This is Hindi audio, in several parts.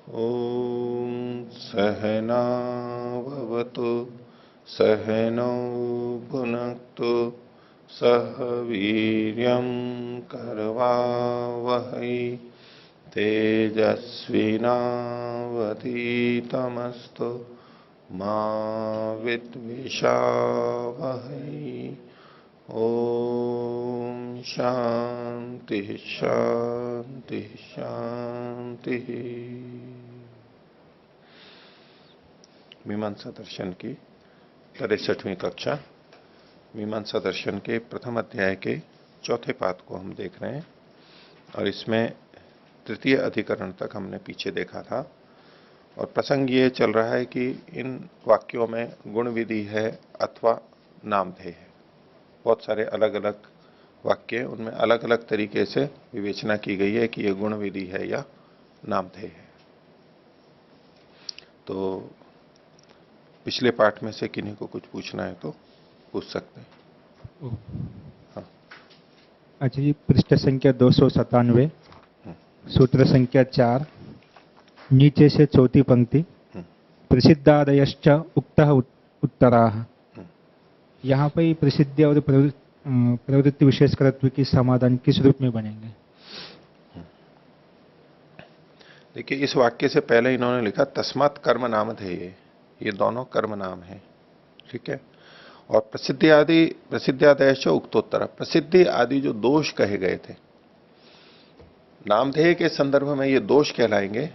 ॐ सहना भवतु सहनौ भुनक्तु सह वीर्यं करवावहै तेजस्विनावधीतमस्तु मा विद्विषावहै। ओम शांति शांति शांति। मीमांसा दर्शन की 63वीं कक्षा मीमांसा दर्शन के प्रथम अध्याय के चौथे पाद को हम देख रहे हैं और इसमें तृतीय अधिकरण तक हमने पीछे देखा था और प्रसंग ये चल रहा है कि इन वाक्यों में गुण विधि है अथवा नामधेय है। बहुत सारे अलग अलग वाक्य, उनमें अलग अलग तरीके से विवेचना की गई है कि यह गुण विधि है या नामधेय है। तो पिछले पाठ में से किन्हीं को कुछ पूछना है तो पूछ सकते हैं। हाँ। अच्छा जी, पृष्ठ संख्या 297, सूत्र संख्या 4, नीचे से चौथी पंक्ति, प्रसिद्धादयश्च उक्तः उत्तराः। यहाँ पर प्रसिद्धि और प्रवृत्ति विशेषकरत्व की समाधान किस रूप में बनेंगे? देखिए, इस वाक्य से पहले इन्होंने लिखा तस्मात् कर्म नामधेय, ये दोनों कर्म नाम है, ठीक है। और प्रसिद्ध्यादयश्च उक्तोत्तर, प्रसिद्धि आदि जो दोष कहे गए थे नामधेय के संदर्भ में ये दोष कहलाएंगे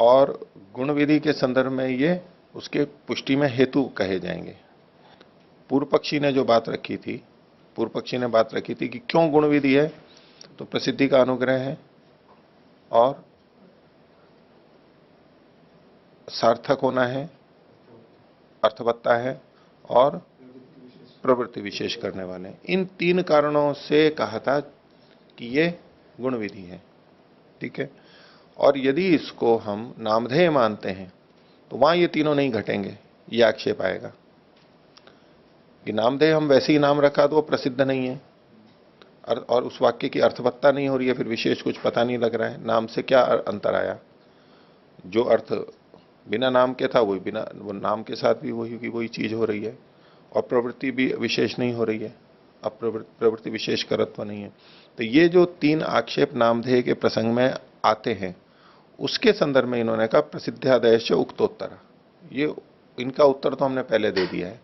और गुण विधि के संदर्भ में ये उसके पुष्टि में हेतु कहे जाएंगे। पूर्व पक्षी ने जो बात रखी थी, पूर्व पक्षी ने बात रखी थी कि क्यों गुण विधि है, तो प्रसिद्धि का अनुग्रह है और सार्थक होना है, अर्थवत्ता है और प्रवृत्ति विशेष करने वाले। इन तीन कारणों से कहा था कि ये गुण विधि है, ठीक है। और यदि इसको हम नामधेय मानते हैं तो वहां ये तीनों नहीं घटेंगे, ये आक्षेप आएगा कि नामधेय हम वैसे ही नाम रखा तो वो प्रसिद्ध नहीं है और उस वाक्य की अर्थवत्ता नहीं हो रही है, फिर विशेष कुछ पता नहीं लग रहा है, नाम से क्या अंतर आया। जो अर्थ बिना नाम के था वही बिना वो नाम के साथ भी वही की वही चीज हो रही है और प्रवृत्ति भी विशेष नहीं हो रही है, अब प्रवृत्ति विशेष करत्व नहीं है। तो ये जो तीन आक्षेप नामधेय के प्रसंग में आते हैं उसके संदर्भ में इन्होंने कहा प्रसिद्ध्यादयश्च उक्तोत्तर। ये इनका उत्तर तो हमने पहले दे दिया है।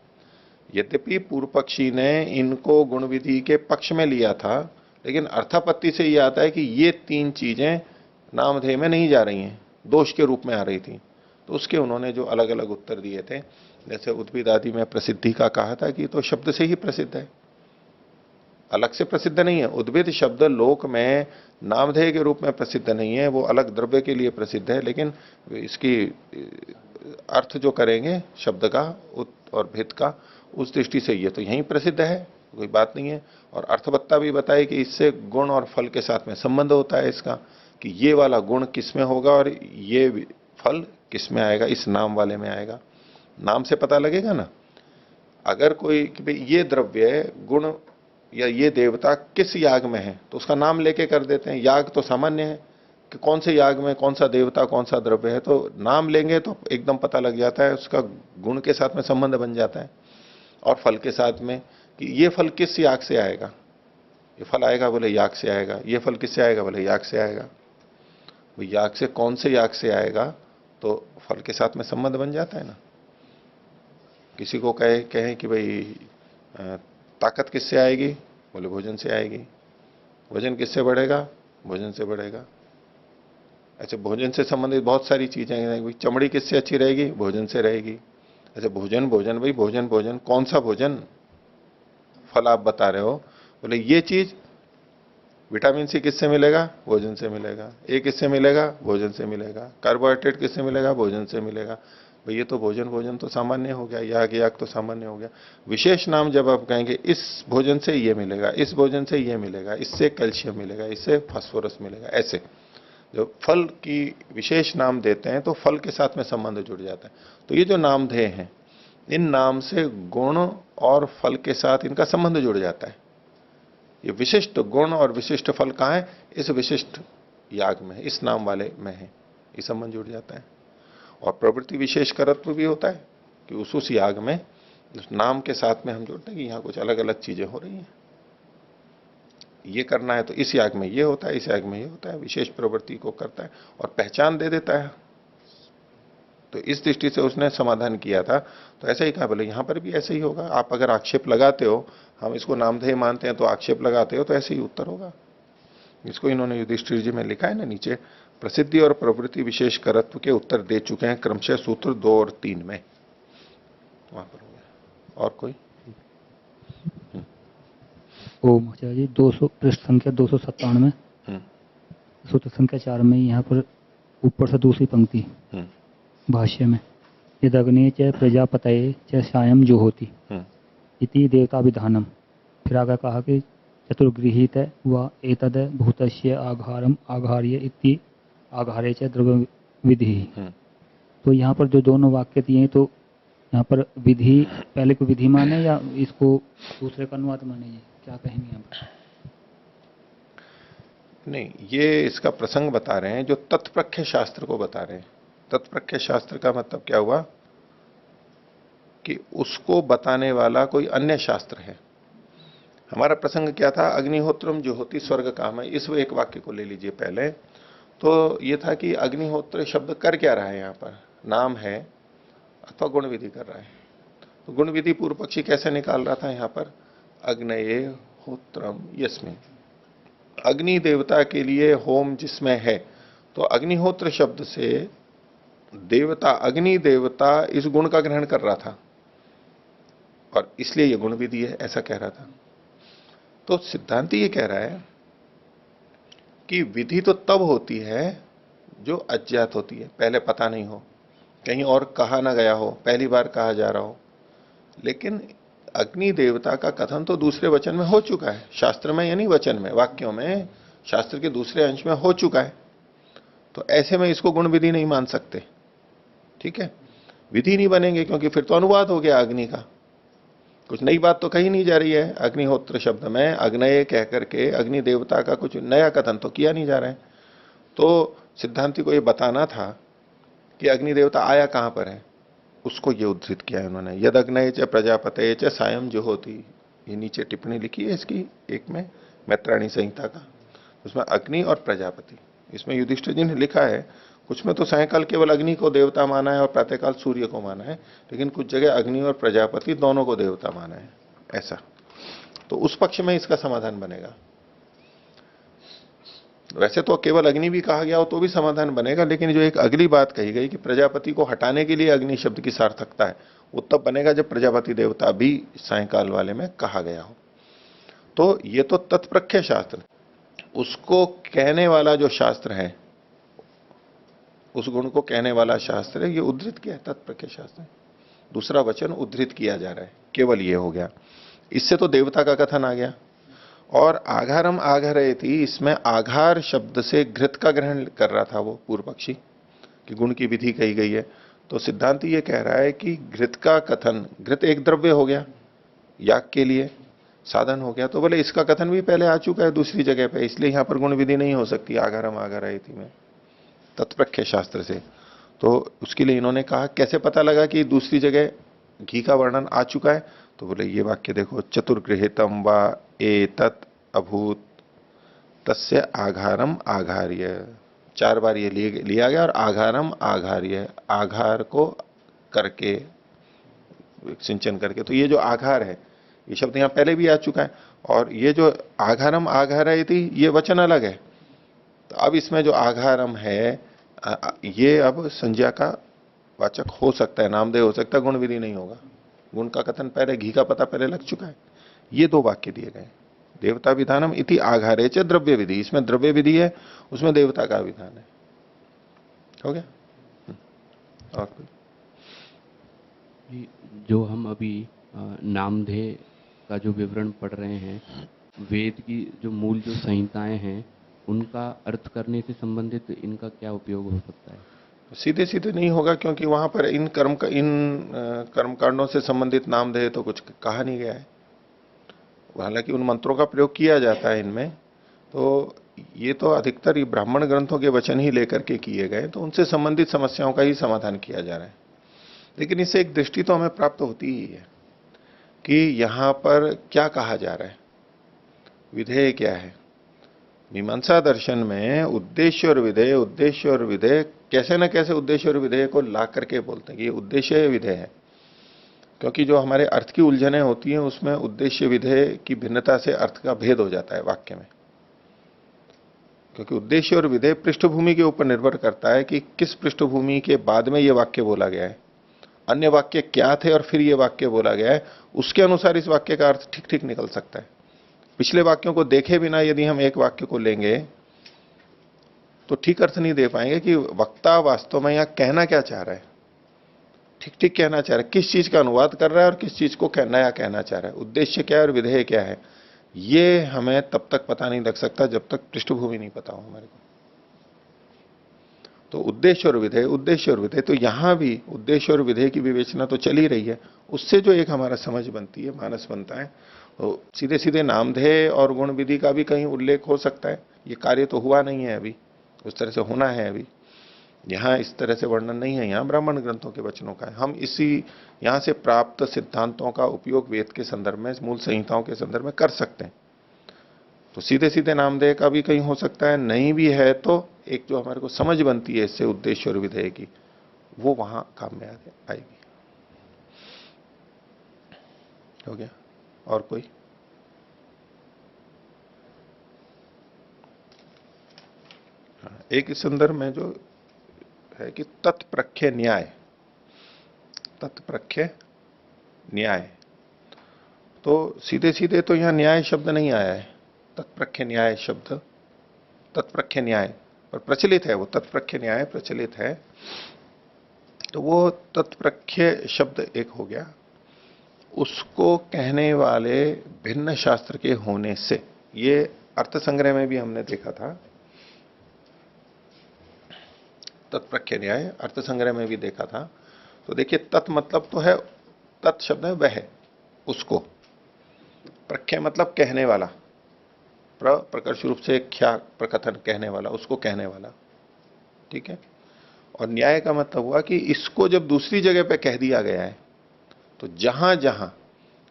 यद्यपि पूर्व पक्षी ने इनको गुण विधि के पक्ष में लिया था, लेकिन अर्थापत्ति से यह आता है कि ये तीन चीजें नामधेय में नहीं जा रही हैं, दोष के रूप में आ रही थी। तो उसके उन्होंने जो अलग अलग उत्तर दिए थे, जैसे उद्भिद आदि में प्रसिद्धि का कहा था कि तो शब्द से ही प्रसिद्ध है, अलग से प्रसिद्ध नहीं है। उद्भिद शब्द लोक में नामधेय के रूप में प्रसिद्ध नहीं है, वो अलग द्रव्य के लिए प्रसिद्ध है, लेकिन इसकी अर्थ जो करेंगे शब्द का और भिद का, उस दृष्टि से ये तो यहीं प्रसिद्ध है, कोई बात नहीं है। और अर्थवत्ता भी बताए कि इससे गुण और फल के साथ में संबंध होता है इसका, कि ये वाला गुण किस में होगा और ये फल किस में आएगा, इस नाम वाले में आएगा। नाम से पता लगेगा ना, अगर कोई कि भाई ये द्रव्य गुण या ये देवता किस याग में है तो उसका नाम लेके कर देते हैं। याग तो सामान्य है कि कौन से याग में कौन सा देवता कौन सा द्रव्य है, तो नाम लेंगे तो एकदम पता लग जाता है, उसका गुण के साथ में संबंध बन जाता है। और फल के साथ में कि ये फल किस याग से आएगा, ये फल आएगा बोले याग से आएगा, ये फल किससे आएगा बोले याग से आएगा। वो याग से कौन से याग से आएगा तो फल के साथ में संबंध बन जाता है ना। किसी को कहें कि भाई ताकत किससे आएगी, बोले भोजन से आएगी। भोजन किससे बढ़ेगा, भोजन से बढ़ेगा। अच्छा, भोजन से संबंधित बहुत सारी चीजें हैं। चमड़ी किससे अच्छी रहेगी, भोजन से रहेगी। अच्छा, भोजन भोजन भाई भोजन भोजन कौन सा भोजन, फल आप बता रहे हो, बोले ये चीज विटामिन सी किससे मिलेगा, भोजन से मिलेगा। ए किससे मिलेगा, भोजन से मिलेगा। कार्बोहाइड्रेट किससे मिलेगा, भोजन से मिलेगा। भाई ये तो भोजन भोजन तो सामान्य हो गया, याग याग तो सामान्य हो गया। विशेष नाम जब आप कहेंगे इस भोजन से ये मिलेगा, इस भोजन से ये मिलेगा, इससे कैल्शियम मिलेगा, इससे फास्फोरस मिलेगा, ऐसे जो फल की विशेष नाम देते हैं तो फल के साथ में संबंध जुड़ जाता है। तो ये जो नामधेय हैं, इन नाम से गुण और फल के साथ इनका संबंध जुड़ जाता है। ये विशिष्ट गुण और विशिष्ट फल कहाँ है, इस विशिष्ट याग में है, इस नाम वाले में है, ये संबंध जुड़ जाता है। और प्रवृत्ति विशेष करत्व भी होता है कि उस याग में उस नाम के साथ में हम जोड़ते हैं कि यहां कुछ अलग अलग चीजें हो रही हैं, ये करना है तो इस याग में ये होता है, इस याग में ये होता है, विशेष प्रवृत्ति को करता है और पहचान दे देता है। तो इस दृष्टि से उसने समाधान किया था। तो ऐसा ही कहा, बोले यहां पर भी ऐसे ही होगा। आप अगर आक्षेप लगाते हो, हम इसको नामधेय मानते हैं तो आक्षेप लगाते हो, तो ऐसे ही उत्तर होगा। इसको इन्होंने युधिष्ठिर जी में लिखा है ना नीचे, प्रसिद्धि और प्रवृत्ति विशेष करत्व के उत्तर दे चुके हैं क्रमशः सूत्र 2 और 3 में। वहां पर हो गया। और कोई? ओम आचार्य जी, 200 पृष्ठ संख्या 297 सूत्र संख्या 4 में यहाँ पर ऊपर से दूसरी पंक्ति भाष्य में, यदग्ने च प्रजापतये च सायं जुहोति इति देवता विधानम। फिर आगे कहा कि चतुर्गृहीत व एतद भूतस्य आघारम आघार्य इति आघारे च द्रव्य विधि। तो यहाँ पर जो दोनों वाक्य दिए तो यहाँ पर विधि पहले को विधि माने या इसको दूसरे का अनुवाद माने, ये क्या कहेंगे यहाँ पर? नहीं, ये इसका प्रसंग बता रहे हैं जो तत्प्रख्य शास्त्र को बता रहे हैं। तत्प्रख्य शास्त्र का मतलब क्या हुआ कि उसको बताने वाला कोई अन्य शास्त्र है। हमारा प्रसंग क्या था, अग्निहोत्रम जुहोति स्वर्ग काम है, इस एक वाक्य को ले लीजिए पहले। तो ये था कि अग्निहोत्र शब्द कर क्या रहा है, यहां पर नाम है अथवा गुण विधि कर रहा है। तो गुण विधि पूर्व पक्षी कैसे निकाल रहा था, यहां पर अग्नये होत्रम यस्मिन, अग्नि देवता के लिए होम जिसमें है, तो अग्निहोत्र शब्द से देवता, अग्नि देवता इस गुण का ग्रहण कर रहा था और इसलिए यह गुण विधि है, ऐसा कह रहा था। तो सिद्धांति ये कह रहा है कि विधि तो तब होती है जो अज्ञात होती है, पहले पता नहीं हो, कहीं और कहा ना गया हो, पहली बार कहा जा रहा हो। लेकिन अग्नि देवता का कथन तो दूसरे वचन में हो चुका है, शास्त्र में यानी वचन में, वाक्यों में, शास्त्र के दूसरे अंश में हो चुका है। तो ऐसे में इसको गुण विधि नहीं मान सकते, ठीक है। विधि नहीं बनेंगे क्योंकि फिर तो अनुवाद हो गया अग्नि का, कुछ नई बात तो कही नहीं जा रही है। अग्निहोत्र शब्द में अग्नये कह करके अग्नि देवता का कुछ नया कथन तो किया नहीं जा रहा है। तो सिद्धांति को यह बताना था कि अग्नि देवता आया कहां पर है, उसको ये उद्धृत किया है उन्होंने। यद अग्नये च प्रजापतये च सायं जुहोति, ये नीचे टिप्पणी लिखी है इसकी एक में, मैत्राणी संहिता का, उसमें अग्नि और प्रजापति, इसमें युधिष्ठिर जी ने लिखा है। कुछ में तो सायकाल केवल अग्नि को देवता माना है और प्रातःकाल सूर्य को माना है, लेकिन कुछ जगह अग्नि और प्रजापति दोनों को देवता माना है, ऐसा। तो उस पक्ष में इसका समाधान बनेगा। वैसे तो केवल अग्नि भी कहा गया हो तो भी समाधान बनेगा, लेकिन जो एक अगली बात कही गई कि प्रजापति को हटाने के लिए अग्नि शब्द की सार्थकता है, वो तब बनेगा जब प्रजापति देवता भी सायकाल वाले में कहा गया हो। तो ये तो तत्प्रख्य शास्त्र, उसको कहने वाला जो शास्त्र है, उस गुण को कहने वाला शास्त्र है, ये उद्धृत किया है, तत्प्रख्य शास्त्र। दूसरा वचन उद्धृत किया जा रहा है, केवल ये हो गया। इससे तो देवता का कथन आ गया। और आघारम आघारयति, इसमें आघार शब्द से घृत का ग्रहण कर रहा था वो पूर्व पक्षी, कि गुण की विधि कही गई है। तो सिद्धांति ये कह रहा है कि घृत का कथन, घृत एक द्रव्य हो गया, याग के लिए साधन हो गया, तो बोले इसका कथन भी पहले आ चुका है दूसरी जगह पे, इसलिए यहां पर गुण विधि नहीं हो सकती आघारम आघारयति में, तत्प्रख्य शास्त्र से। तो उसके लिए इन्होंने कहा कैसे पता लगा कि दूसरी जगह घी का वर्णन आ चुका है, तो बोले ये वाक्य देखो, चतुर्गृहितम वा एतत् अभूत तस्य आघारम आघार्य, 4 बार ये लिया गया, और आघारम आघार्य, आघार को करके, सिंचन करके। तो ये जो आघार है, ये शब्द यहां पहले भी आ चुका है, और ये जो आघारम आघारयति, ये वचन अलग है। तो अब इसमें जो आघारम है, ये अब संज्ञा का वाचक हो सकता है, नामधेय हो सकता है, गुण विधि नहीं होगा। गुण का कथन पहले, घी का पता पहले लग चुका है। ये 2 वाक्य दिए गए, देवता विधानम इति आघारे च द्रव्य विधि, इसमें द्रव्य विधि है, उसमें देवता का विधान है। हो गया? और कोई? जो हम अभी नामधेय का जो विवरण पढ़ रहे हैं, वेद की जो मूल जो संहिताएं हैं, उनका अर्थ करने से संबंधित इनका क्या उपयोग हो सकता है? सीधे सीधे नहीं होगा, क्योंकि वहां पर इन कर्मकांडों से संबंधित नामधेय तो कुछ कहा नहीं गया है। हालांकि उन मंत्रों का प्रयोग किया जाता है इनमें, तो ये तो अधिकतर ये ब्राह्मण ग्रंथों के वचन ही लेकर के किए गए, तो उनसे संबंधित समस्याओं का ही समाधान किया जा रहा है। लेकिन इससे एक दृष्टि तो हमें प्राप्त होती ही है कि यहां पर क्या कहा जा रहा है, विधेय क्या है। मीमांसा दर्शन में उद्देश्य और विधेय कैसे न कैसे उद्देश्य और विधेय को ला करके बोलते हैं कि ये उद्देश्य है, विधेय है। क्योंकि जो हमारे अर्थ की उलझनें होती हैं उसमें उद्देश्य विधेय की भिन्नता से अर्थ का भेद हो जाता है वाक्य में। क्योंकि उद्देश्य और विधेय पृष्ठभूमि के ऊपर निर्भर करता है कि किस पृष्ठभूमि के बाद में यह वाक्य बोला गया है, अन्य वाक्य क्या थे और फिर यह वाक्य बोला गया है, उसके अनुसार इस वाक्य का अर्थ ठीक ठीक निकल सकता है। पिछले वाक्यों को देखे बिना यदि हम एक वाक्य को लेंगे तो ठीक अर्थ नहीं दे पाएंगे कि वक्ता वास्तव में यहां कहना क्या चाह रहा है, ठीक ठीक कहना चाह रहा है, किस चीज का अनुवाद कर रहा है और किस चीज को नया कहना चाह रहा है, उद्देश्य क्या है और विधेय क्या है। ये हमें तब तक पता नहीं लग सकता जब तक पृष्ठभूमि नहीं पता हो हमारे को। तो उद्देश्य और विधेय, तो यहां भी उद्देश्य और विधेय की विवेचना तो चल ही रही है। उससे जो एक हमारा समझ बनती है, मानस बनता है, तो सीधे सीधे नामधेय और गुण विधि का भी कहीं उल्लेख हो सकता है। ये कार्य तो हुआ नहीं है अभी, उस तरह से होना है अभी। यहां इस तरह से वर्णन नहीं है, यहां ब्राह्मण ग्रंथों के वचनों का है। हम इसी यहां से प्राप्त सिद्धांतों का उपयोग वेद के संदर्भ में, मूल संहिताओं के संदर्भ में कर सकते हैं। तो सीधे सीधे नामधेय का भी कहीं हो सकता है, नहीं भी है तो एक जो हमारे को समझ बनती है इससे उद्देश्य और विधेय की, वो वहां काम में आएगी। हो गया? और कोई? एक इस संदर्भ में जो है कि तत्प्रख्य न्याय, तो सीधे सीधे तो यहां न्याय शब्द नहीं आया है। तत्प्रख्य न्याय शब्द, तत्प्रख्य न्याय पर प्रचलित है, वो तत्प्रख्य न्याय प्रचलित है, तो वो तत्प्रख्य शब्द एक हो गया। उसको कहने वाले भिन्न शास्त्र के होने से, ये अर्थ संग्रह में भी हमने देखा था, तत्प्रख्य न्याय अर्थ संग्रह में भी देखा था। तो देखिए, तत् मतलब तो है, तत् शब्द है वह, उसको। प्रख्य मतलब कहने वाला, प्रकर्ष रूप से ख्या प्रकथन, कहने वाला, उसको कहने वाला, ठीक है। और न्याय का मतलब हुआ कि इसको जब दूसरी जगह पे कह दिया गया है, तो जहां जहां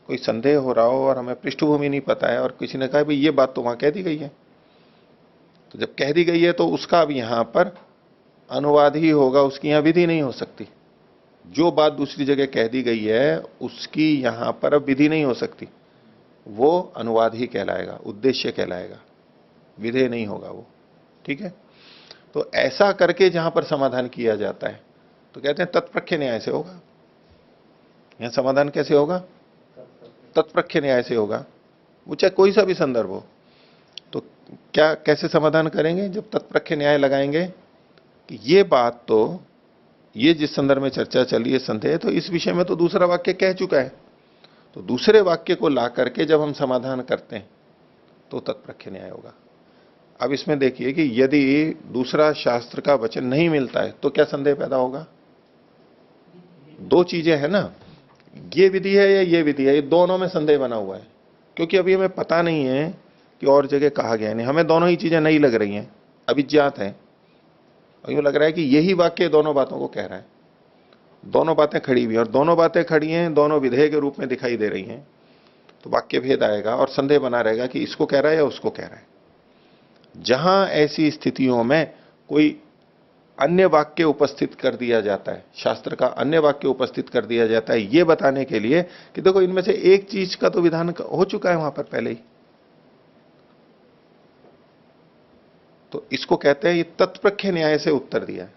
कोई संदेह हो रहा हो और हमें पृष्ठभूमि नहीं पता है और किसी ने कहा भाई ये बात तो वहां कह दी गई है, तो जब कह दी गई है तो उसका अब यहां पर अनुवाद ही होगा, उसकी यहां विधि नहीं हो सकती। जो बात दूसरी जगह कह दी गई है उसकी यहां पर अब विधि नहीं हो सकती, वो अनुवाद ही कहलाएगा, उद्देश्य कहलाएगा, विधेय नहीं होगा वो, ठीक है। तो ऐसा करके जहां पर समाधान किया जाता है तो कहते हैं तत्प्रख्य न्याय से होगा। यहां समाधान कैसे होगा? तत्प्रख्य न्याय से होगा, वो चाहे कोई सा भी संदर्भ हो। तो क्या, कैसे समाधान करेंगे? जब तत्प्रख्य न्याय लगाएंगे कि ये बात तो, ये जिस संदर्भ में चर्चा चली है संदेह, तो इस विषय में तो दूसरा वाक्य कह चुका है, तो दूसरे वाक्य को ला करके जब हम समाधान करते हैं तो तत्प्रख्य न्याय होगा। अब इसमें देखिए कि यदि दूसरा शास्त्र का वचन नहीं मिलता है तो क्या संदेह पैदा होगा? दो चीजें हैं ना, ये विधि है या ये विधि है, ये दोनों में संदेह बना हुआ है। क्योंकि अभी हमें पता नहीं है कि और जगह कहा गया नहीं, हमें दोनों ही चीजें नहीं लग रही हैं, अभिज्ञात है, और यूं लग रहा है कि यही वाक्य दोनों बातों को कह रहा है। दोनों बातें खड़ी हुई हैं और दोनों बातें खड़ी हैं, दोनों विधेय के रूप में दिखाई दे रही हैं, तो वाक्य भेद आएगा और संदेह बना रहेगा कि इसको कह रहा है या उसको कह रहा है। जहां ऐसी स्थितियों में कोई अन्य वाक्य उपस्थित कर दिया जाता है, शास्त्र का अन्य वाक्य उपस्थित कर दिया जाता है, यह बताने के लिए कि देखो इनमें से एक चीज का तो विधान हो चुका है वहां पर पहले ही, तो इसको कहते हैं ये तत्प्रख्य न्याय से उत्तर दिया है।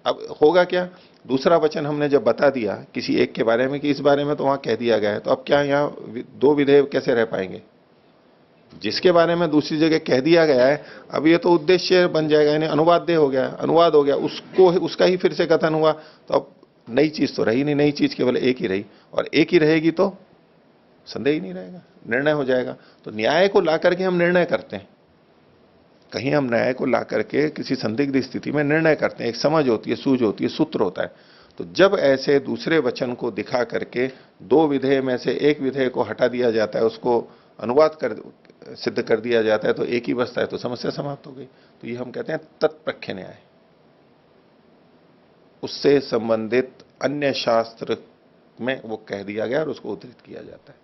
अब होगा क्या? दूसरा वचन हमने जब बता दिया किसी एक के बारे में कि इस बारे में तो वहां कह दिया गया है, तो अब क्या यहां दो विधेय कैसे रह पाएंगे? जिसके बारे में दूसरी जगह कह दिया गया है, अब ये तो उद्देश्य बन जाएगा, यानी अनुवाद्य हो गया, अनुवाद हो गया, उसको उसका ही फिर से कथन हुआ, तो अब नई चीज तो रही नहीं, नई चीज केवल एक ही रही, और एक ही रहेगी तो संदेह ही नहीं रहेगा, निर्णय हो जाएगा। तो न्याय को ला करके हम निर्णय करते हैं, कहीं हम न्याय को ला करके किसी संदिग्ध स्थिति में निर्णय करते हैं, एक समझ होती है, सूझ होती है, सूत्र होता है। तो जब ऐसे दूसरे वचन को दिखा करके दो विधेय में से एक विधेय को हटा दिया जाता है, उसको अनुवाद कर सिद्ध कर दिया जाता है तो एक ही बचता है, तो समस्या समाप्त हो गई। तो ये हम कहते हैं तत्प्रख्य न्याय। उससे संबंधित अन्य शास्त्र में वो कह दिया गया और उसको उद्धृत किया जाता है।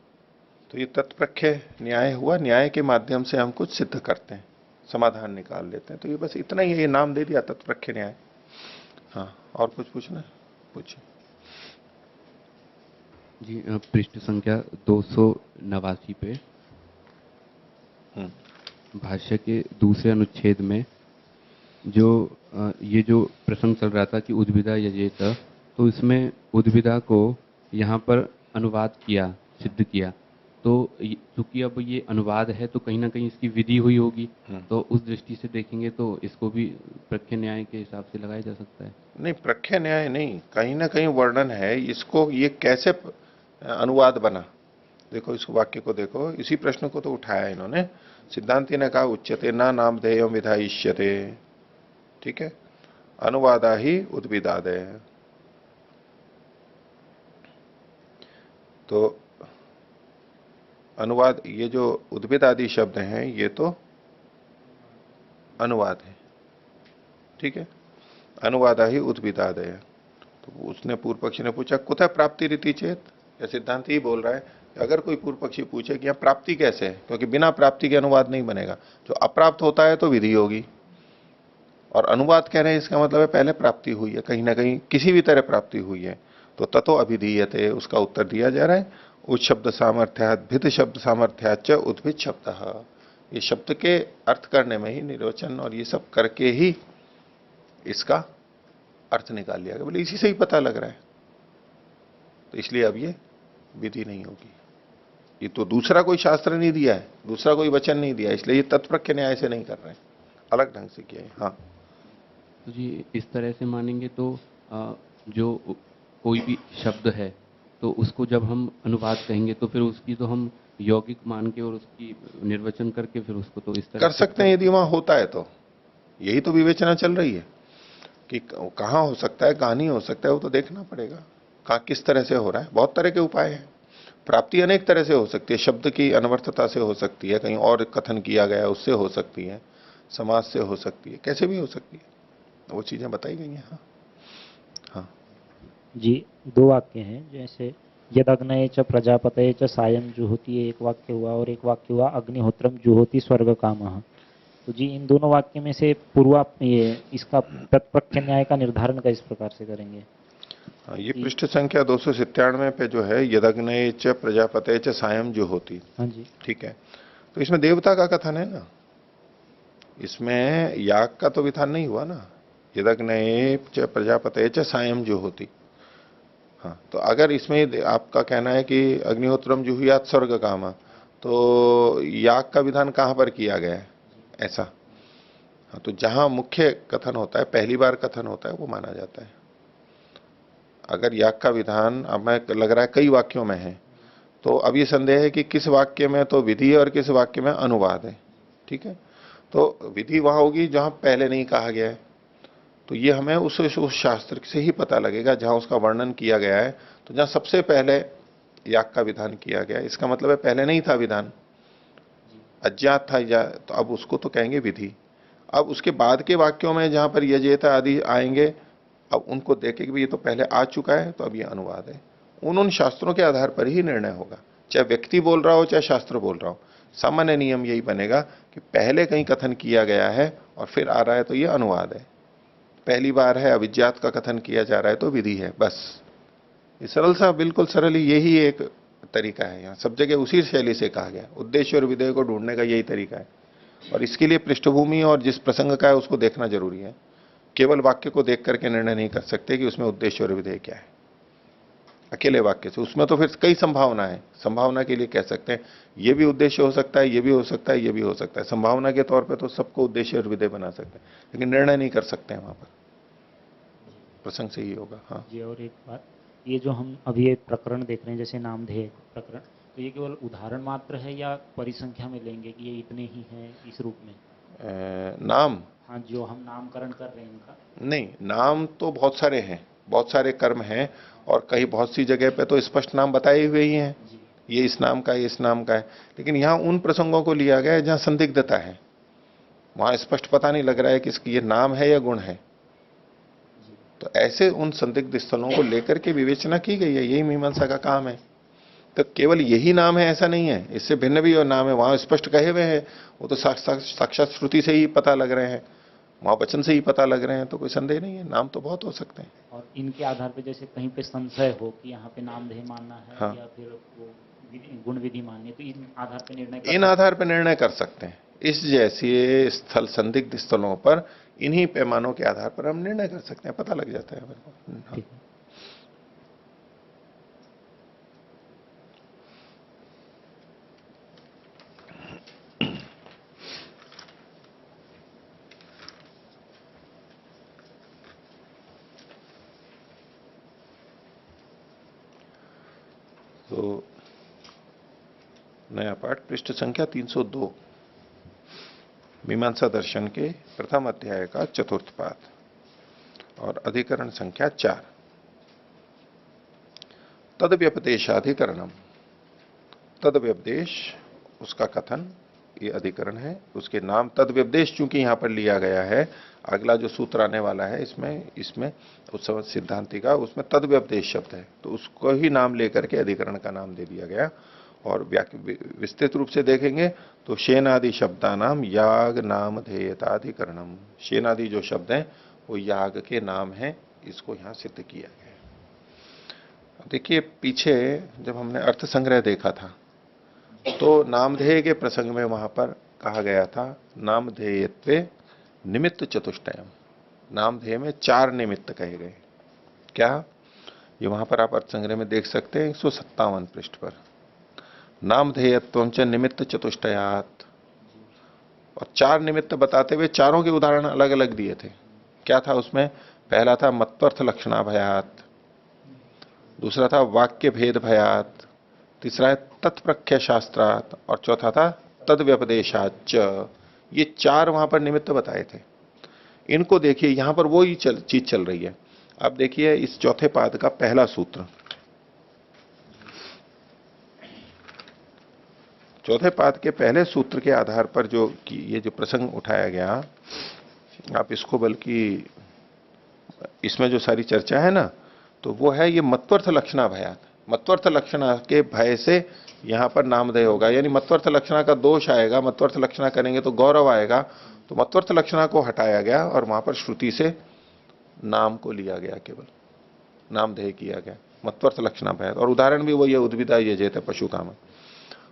तो ये तत्प्रख्य न्याय हुआ, न्याय के माध्यम से हम कुछ सिद्ध करते हैं, समाधान निकाल लेते हैं। तो ये बस इतना ही है, ये नाम दे दिया तत्प्रख्य न्याय। हाँ, और कुछ पूछना है? पूछिए। जी, पृष्ठ संख्या 289 पे भाष्य के दूसरे अनुच्छेद में जो ये जो प्रसंग चल रहा था कि उद्भिदा यजेत, तो इसमें उद्भिदा को यहाँ पर अनुवाद किया, सिद्ध किया। तो चूंकि अब ये अनुवाद है तो कहीं ना कहीं इसकी विधि हुई होगी, तो उस दृष्टि से देखेंगे तो इसको भी प्रख्य न्याय के हिसाब से लगाया जा सकता है। नहीं, प्रख्य न्याय नहीं, कहीं ना कहीं वर्णन है। इसको ये कैसे अनुवाद बना, देखो इस वाक्य को देखो, इसी प्रश्न को तो उठाया इन्होंने। सिद्धांति ने कहा उच्यते ना नामधेयं विधायिष्यते, ठीक है, अनुवादा ही उद्भिदादय। तो अनुवाद, ये जो उद्भिद आदि शब्द हैं ये तो अनुवाद है, ठीक है, अनुवादा ही उद्भिदादय। तो उसने पूर्व पक्षी ने पूछा कुतः प्राप्ति रीति चेत, या सिद्धांत ही बोल रहा है कि अगर कोई पूर्व पक्षी पूछे कि यहाँ प्राप्ति कैसे है, क्योंकि बिना प्राप्ति के अनुवाद नहीं बनेगा। जो अप्राप्त होता है तो विधि होगी, और अनुवाद कह रहे हैं इसका मतलब है पहले प्राप्ति हुई है, कहीं ना कहीं किसी भी तरह प्राप्ति हुई है, तो ततो अभिधीयते, उसका उत्तर दिया जा रहा है उस शब्द सामर्थ्यात् भिद शब्द सामर्थ्याच्च उद्भिद शब्द। ये शब्द के अर्थ करने में ही निर्वचन और ये सब करके ही इसका अर्थ निकाल लिया गया, बोले इसी से ही पता लग रहा है, तो इसलिए अब ये विधि नहीं होगी। ये तो दूसरा कोई शास्त्र नहीं दिया है, दूसरा कोई वचन नहीं दिया, इसलिए ये तत्प्रख्य न्याय से नहीं कर रहे हैं, अलग ढंग से किया है। हाँ, तो जी इस तरह से मानेंगे तो जो कोई भी शब्द है तो उसको जब हम अनुवाद कहेंगे तो फिर उसकी तो हम यौगिक मान के और उसकी निर्वचन करके फिर उसको तो इस तरह कर सकते हैं यदि वहां होता है तो। यही तो विवेचना चल रही है कि कहां हो सकता है, कहां नहीं हो सकता है, वो तो देखना पड़ेगा कहां किस तरह से हो रहा है। बहुत तरह के उपाय हैं, प्राप्ति अनेक तरह से हो सकती है, शब्द की अनवर्थता से हो सकती है, कहीं और कथन किया गया उससे हो सकती है, समाज से हो सकती है, कैसे भी हो सकती है, वो चीजें बताई गई हैं। हाँ, हाँ जी, दो वाक्य हैं, जैसे यदग्नये च प्रजापतये च सायं जुहोति, ये एक वाक्य हुआ, और एक वाक्य हुआ अग्निहोत्रम जुहोति स्वर्ग कामः। तो जी इन दोनों वाक्य में से ये इसका तत्प्रख्य न्याय का निर्धारण का इस प्रकार से करेंगे। ये पृष्ठ संख्या 297 पे जो है यदग्नये च प्रजापतये च सायं जुहोति, हाँ जी, ठीक है, तो इसमें देवता का कथन है ना, इसमें याग का तो विधान नहीं हुआ ना। यदग्नये च प्रजापतये च सायं जुहोति, हाँ, तो अगर इसमें आपका कहना है कि अग्निहोत्रम जुहुयात स्वर्ग कामा, तो याग का विधान कहां पर किया गया है ऐसा? हाँ, तो जहां मुख्य कथन होता है, पहली बार कथन होता है, वो माना जाता है। अगर याग का विधान अब मैं लग रहा है कई वाक्यों में है, तो अब ये संदेह है कि किस वाक्य में तो विधि है और किस वाक्य में अनुवाद है, ठीक है। तो विधि वहां होगी जहां पहले नहीं कहा गया है, तो ये हमें उस शास्त्र से ही पता लगेगा जहां उसका वर्णन किया गया है। तो जहां सबसे पहले याग का विधान किया गया, इसका मतलब है पहले नहीं था विधान, अज्ञात था, तो अब उसको तो कहेंगे विधि। अब उसके बाद के वाक्यों में जहां पर यजेता आदि आएंगे, अब उनको देखें कि ये तो पहले आ चुका है, तो अब ये अनुवाद है। उन शास्त्रों के आधार पर ही निर्णय होगा, चाहे व्यक्ति बोल रहा हो चाहे शास्त्र बोल रहा हो। सामान्य नियम यही बनेगा कि पहले कहीं कथन किया गया है और फिर आ रहा है तो ये अनुवाद है, पहली बार है अविज्ञात का कथन किया जा रहा है तो विधि है। बस ये सरल सा, बिल्कुल सरल ही यही एक तरीका है। यहाँ सब जगह उसी शैली से कहा गया, उद्देश्य और विधेय को ढूंढने का यही तरीका है। और इसके लिए पृष्ठभूमि और जिस प्रसंग का है उसको देखना जरूरी है। केवल वाक्य को देख करके निर्णय नहीं कर सकते कि उसमें उद्देश्य और विधेय क्या है, अकेले वाक्य से। उसमें तो फिर कई संभावना है, संभावना के लिए कह सकते हैं ये भी उद्देश्य हो सकता है, ये भी हो सकता है, ये भी हो सकता है। संभावना के तौर पे तो सबको उद्देश्य और विधेय बना सकते हैं, लेकिन निर्णय नहीं कर सकते हैं वहां पर, प्रसंग से ही होगा। हाँ जी, और एक बात, ये जो हम अभी एक प्रकरण देख रहे हैं जैसे नामधेय प्रकरण, तो ये केवल उदाहरण मात्र है या परिसंख्या में लेंगे कि ये इतने ही हैं इस रूप में? नाम, हाँ, जो हम नामकरण कर रहे हैं इनका। नहीं, नाम तो बहुत सारे हैं, बहुत सारे कर्म हैं, और कहीं बहुत सी जगह पे तो स्पष्ट नाम बताए हुए ही हैं। जी, ये इस नाम का है, ये इस नाम का है, लेकिन यहां उन प्रसंगों को लिया गया है जहां संदिग्धता है, वहां स्पष्ट पता नहीं लग रहा है कि इसकी ये नाम है या गुण है। तो ऐसे उन संदिग्ध स्थलों को लेकर के विवेचना की गई है, यही मीमांसा का काम है। तो केवल यही नाम है ऐसा नहीं है, इससे भिन्न भी और नाम है, वहां स्पष्ट कहे हुए हैं, वो तो साक्षात श्रुति से ही पता लग रहे हैं, वहां वचन से ही पता लग रहे हैं, तो कोई संदेह नहीं है, नाम तो बहुत हो सकते हैं। और इनके आधार पे जैसे कहीं पे संशय हो कि यहाँ पे नामधेय मानना है, हाँ। या फिर वो गुण विधि माननी है, तो इन आधार पे निर्णय इन आधार पर निर्णय कर सकते हैं। इस जैसे स्थल, संदिग्ध स्थलों पर इन्हीं पैमानों के आधार पर हम निर्णय कर सकते हैं, पता लग जाता है हमारे को। ठीक है। तो नया पाठ, पृष्ठ संख्या 302, मीमांसा दर्शन के प्रथम अध्याय का चतुर्थ पाठ और अधिकरण संख्या 4। तद व्यपदेशाधिकरणम, तद व्यपदेश उसका कथन, ये अधिकरण है। उसके नाम तद व्यपदेश चूंकि यहां पर लिया गया है, अगला जो सूत्र आने वाला है इसमें उस समय सिद्धांति का, उसमें तद व्यपदेश शब्द है, तो उसको ही नाम लेकर के अधिकरण का नाम दे दिया गया। और विस्तृत रूप से देखेंगे तो शेनादि शब्दानाम याग नाम धेयताधिकरणम, शेनादि जो शब्द हैं वो याग के नाम हैं, इसको यहां सिद्ध किया गया। देखिए पीछे जब हमने अर्थ संग्रह देखा था तो नामधेय के प्रसंग में वहां पर कहा गया था नामधेयत्वे निमित्त चतुष्टयम, नामधेय में 4 निमित्त कहे गए। क्या? ये वहां पर आप अर्थ संग्रह में देख सकते हैं 157 पृष्ठ पर, नामधेयत्वम च निमित्त चतुष्टयात, और 4 निमित्त बताते हुए चारों के उदाहरण अलग अलग दिए थे। क्या था उसमें? पहला था मत्वर्थ लक्षणा भयात, दूसरा था वाक्य भेद भयात, तीसरा है तत्प्रख्य शास्त्रात, और चौथा था तद व्यपदेशाच। ये 4 वहां पर निमित्त बताए थे। इनको देखिए, यहां पर वो ही चीज चल रही है। अब देखिए इस चौथे पाद का पहला सूत्र, चौथे पाद के पहले सूत्र के आधार पर जो ये जो प्रसंग उठाया गया, आप इसको बल्कि इसमें जो सारी चर्चा है ना, तो वो है ये मत्वर्थ लक्षणा भयात। मत्वर्थ लक्षणा के भय से यहां पर नामधेय होगा, यानी मत्वर्थ लक्षणा का दोष आएगा, मत्वर्थ लक्षणा करेंगे तो गौरव आएगा, तो मत्वर्थ लक्षणा को हटाया गया और वहां पर श्रुति से नाम को लिया गया, केवल नामधेय किया गया, मत्वर्थ लक्षणा भयात। और उदाहरण भी वही है, उद्भिदा यजेत पशु काम।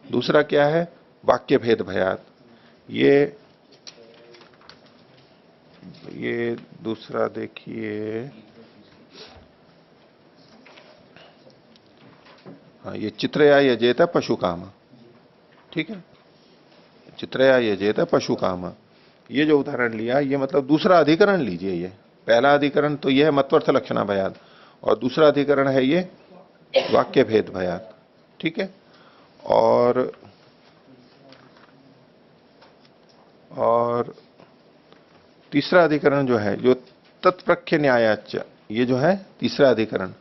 दूसरा क्या है? वाक्य भेद भयात। ये दूसरा देखिए, हाँ, ये चित्रया यजेत पशु काम, ठीक है, चित्रया यजेत पशु काम, ये जो उदाहरण लिया, ये मतलब दूसरा अधिकरण लीजिए। ये पहला अधिकरण तो ये है मत्वर्थ लक्षणा भयात, और दूसरा अधिकरण है ये वाक्य भेद भयात, ठीक है। और तीसरा अधिकरण जो है, जो तत्प्रख्य न्यायाच, ये जो है तीसरा अधिकरण,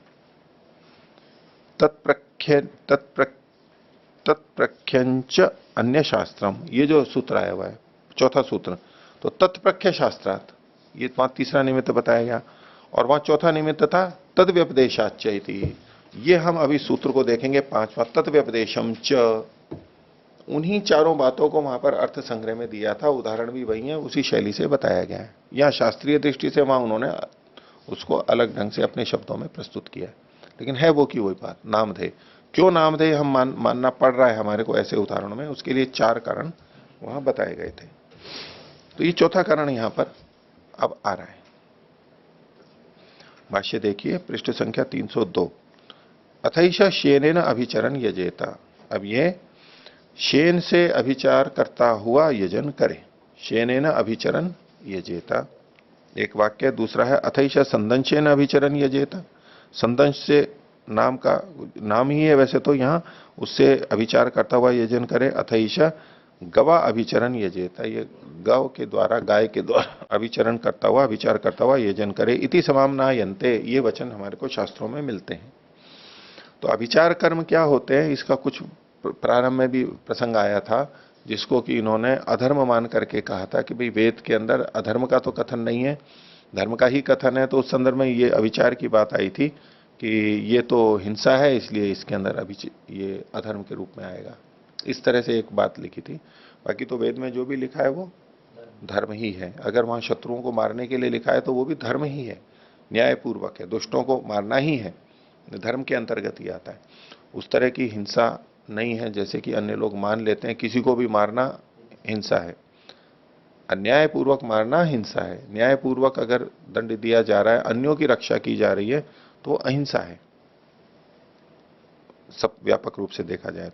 तत्प्रख्यंच अन्य शास्त्रम, ये जो सूत्र आया हुआ है चौथा सूत्र, तो तत्प्रख्य शास्त्रात, ये वहां तीसरा निमित्त बताया गया। और वहां चौथा निमित्त था तद व्यपदेशाच्य, ये हम अभी सूत्र को देखेंगे 5वां, तद व्यपदेशम च। उन्हीं चारों बातों को वहां पर अर्थ संग्रह में दिया था, उदाहरण भी वही है, उसी शैली से बताया गया है। यहां शास्त्रीय दृष्टि से वहां उन्होंने उसको अलग ढंग से अपने शब्दों में प्रस्तुत किया, लेकिन है वो की वही बात, नामधेय। क्यों नामधेय हम मानना पड़ रहा है हमारे को ऐसे उदाहरणों में, उसके लिए 4 कारण वहां बताए गए थे। तो ये चौथा कारण यहां पर अब आ रहा है। भाष्य देखिए, पृष्ठ संख्या 302, अथैषा शेनेन अभिचरण यजेता। अब ये शेन से अभिचार करता हुआ यजन करे, शेनेन अभिचरण यजेता एक वाक्य। दूसरा है अथैषा संदंशेन अभिचरण यजेता, संदंश से नाम का नाम ही है वैसे तो यहां, उससे अभिचार करता हुआ यजन करे। अथैषा गवा अभिचरण यजेता, ये गौ के द्वारा, गाय के द्वारा अभिचरण करता हुआ, अभिचार करता हुआ यजन करे। इति समाम्ना यन्ते, ये वचन हमारे को शास्त्रों में मिलते हैं। तो अभिचार कर्म क्या होते हैं, इसका कुछ प्रारंभ में भी प्रसंग आया था, जिसको कि इन्होंने अधर्म मान करके कहा था कि भाई वेद के अंदर अधर्म का तो कथन नहीं है, धर्म का ही कथन है। तो उस संदर्भ में ये अविचार की बात आई थी कि ये तो हिंसा है, इसलिए इसके अंदर ये अधर्म के रूप में आएगा। इस तरह से एक बात लिखी थी। बाकी तो वेद में जो भी लिखा है वो धर्म ही है। अगर वहां शत्रुओं को मारने के लिए लिखा है तो वो भी धर्म ही है, न्यायपूर्वक है, दुष्टों को मारना ही है, धर्म के अंतर्गत ही आता है। उस तरह की हिंसा नहीं है जैसे कि अन्य लोग मान लेते हैं, किसी को भी मारना हिंसा है, अन्यायपूर्वक मारना हिंसा है। न्यायपूर्वक अगर दंड दिया जा रहा है, अन्यों की रक्षा की जा रही है, तो अहिंसा है, सब व्यापक रूप से देखा जाए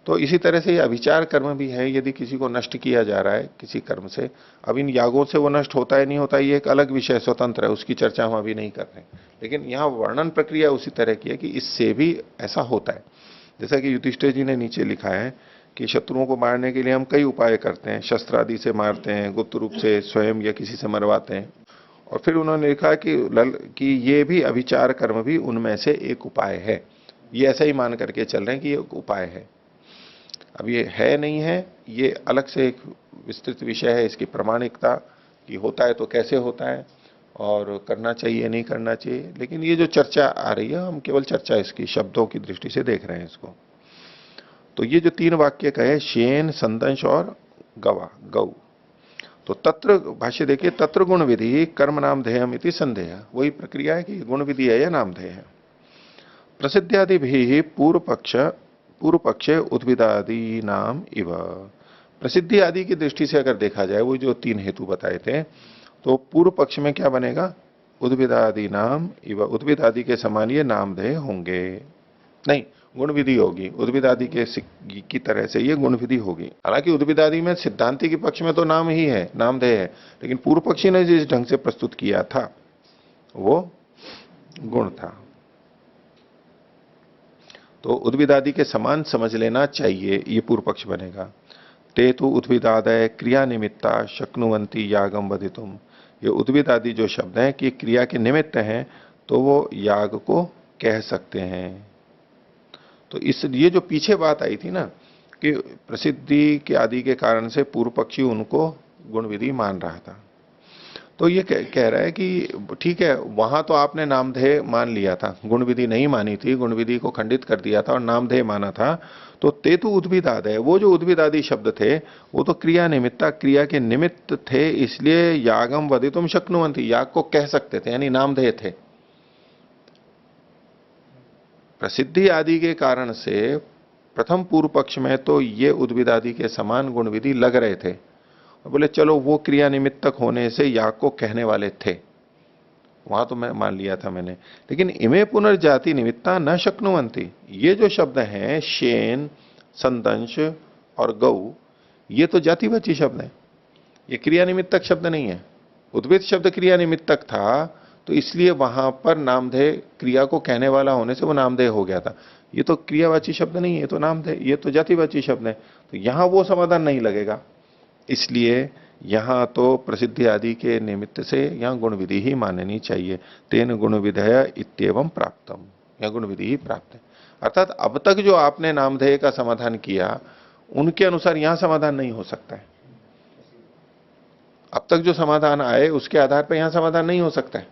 तो इसी तरह से ये अभिचार कर्म भी है। यदि किसी को नष्ट किया जा रहा है किसी कर्म से, अब इन यागों से वो नष्ट होता है नहीं होता, ये एक अलग विषय स्वतंत्र है, उसकी चर्चा हम अभी नहीं कर रहे। लेकिन यहां वर्णन प्रक्रिया उसी तरह की है कि इससे भी ऐसा होता है। जैसा कि युधिष्ठिर जी ने नीचे लिखा है कि शत्रुओं को मारने के लिए हम कई उपाय करते हैं, शस्त्र आदि से मारते हैं, गुप्त रूप से स्वयं या किसी से मरवाते हैं। और फिर उन्होंने लिखा कि ये भी अभिचार कर्म भी उनमें से एक उपाय है। ये ऐसा ही मान करके चल रहे हैं कि ये एक उपाय है। अब ये है नहीं है, ये अलग से एक विस्तृत विषय है, इसकी प्रामाणिकता कि होता है तो कैसे होता है और करना चाहिए नहीं करना चाहिए। लेकिन ये जो चर्चा आ रही है, हम केवल चर्चा इसकी शब्दों की दृष्टि से देख रहे हैं इसको। तो ये जो 3 वाक्य कहे, शेन, संदंश और गौ, तो तत्र भाष्य देखिए, तत्र गुण विधि कर्म नाम ध्येयम इति संदेह। वही प्रक्रिया है कि गुण विधि है या नाम ध्येय है। प्रसिद्धादि भी पूर्व पक्षे उद्भिदादि नाम इव। प्रसिद्धि आदि की दृष्टि से अगर देखा जाए, वो जो 3 हेतु बताए थे, तो पूर्व पक्ष में क्या बनेगा, उद्भिदादि नाम इव, उद्भिद आदि के समान ये नामधेय होंगे। नहीं, गुण विधि होगी, उद्भिद आदि के की तरह से ये गुण विधि होगी। हालांकि उद्भिद आदि में सिद्धांति के पक्ष में तो नाम ही है, नामधेय है, लेकिन पूर्व पक्षी ने जिस ढंग से प्रस्तुत किया था वो गुण था। तो उद्भिद आदि के समान समझ लेना चाहिए, ये पूर्व पक्ष बनेगा। ते तो उद्भिदादय क्रिया निमित्ता शक्नुवंती यागम वधितुम। ये उद्भिद आदि जो शब्द हैं कि क्रिया के निमित्त हैं, तो वो याग को कह सकते हैं। तो इस ये जो पीछे बात आई थी ना कि प्रसिद्धि के आदि के कारण से पूर्व पक्षी उनको गुण विधि मान रहा था, तो ये कह रहा है कि ठीक है, वहां तो आपने नामधेय मान लिया था, गुण विधि नहीं मानी थी, गुण विधि को खंडित कर दिया था और नामधेय माना था। तो तेतु उद्भिद आदि, वो जो उद्भिद आदि शब्द थे वो तो क्रिया निमित्ता, क्रिया के निमित्त थे, इसलिए यागम वधितुम शक्नुवंती, याग को कह सकते थे, यानी नामधेय थे। प्रसिद्धि आदि के कारण से प्रथम पूर्व पक्ष में तो ये उद्भिद आदि के समान गुण विधि लग रहे थे, बोले चलो वो क्रिया निमित्तक होने से याग को कहने वाले थे, वहां तो मैं मान लिया था मैंने। लेकिन इमे पुनर्जाति निमित्ता न शक्नुवंती, ये जो शब्द हैं शेन, संदंश और गौ, ये तो जातिवाची शब्द हैं, ये क्रिया निमित्तक शब्द नहीं है। उद्भिद शब्द क्रिया निमित्तक था, तो इसलिए वहां पर नामधेय क्रिया को कहने वाला होने से वो नामधेय हो गया था। ये तो क्रियावाची शब्द नहीं है, ये तो नामधेय, ये तो जातिवाची शब्द है, तो यहां वो समाधान नहीं लगेगा। इसलिए यहां तो प्रसिद्धि आदि के निमित्त से यहां गुण विधि ही माननी चाहिए। तेन गुण विधेय इत्येवं प्राप्तम, यह गुण विधि ही प्राप्त है। अर्थात अब तक जो आपने नामधेय का समाधान किया, उनके अनुसार यहां समाधान नहीं हो सकता है। अब तक जो समाधान आए उसके आधार पर यहां समाधान नहीं हो सकता है,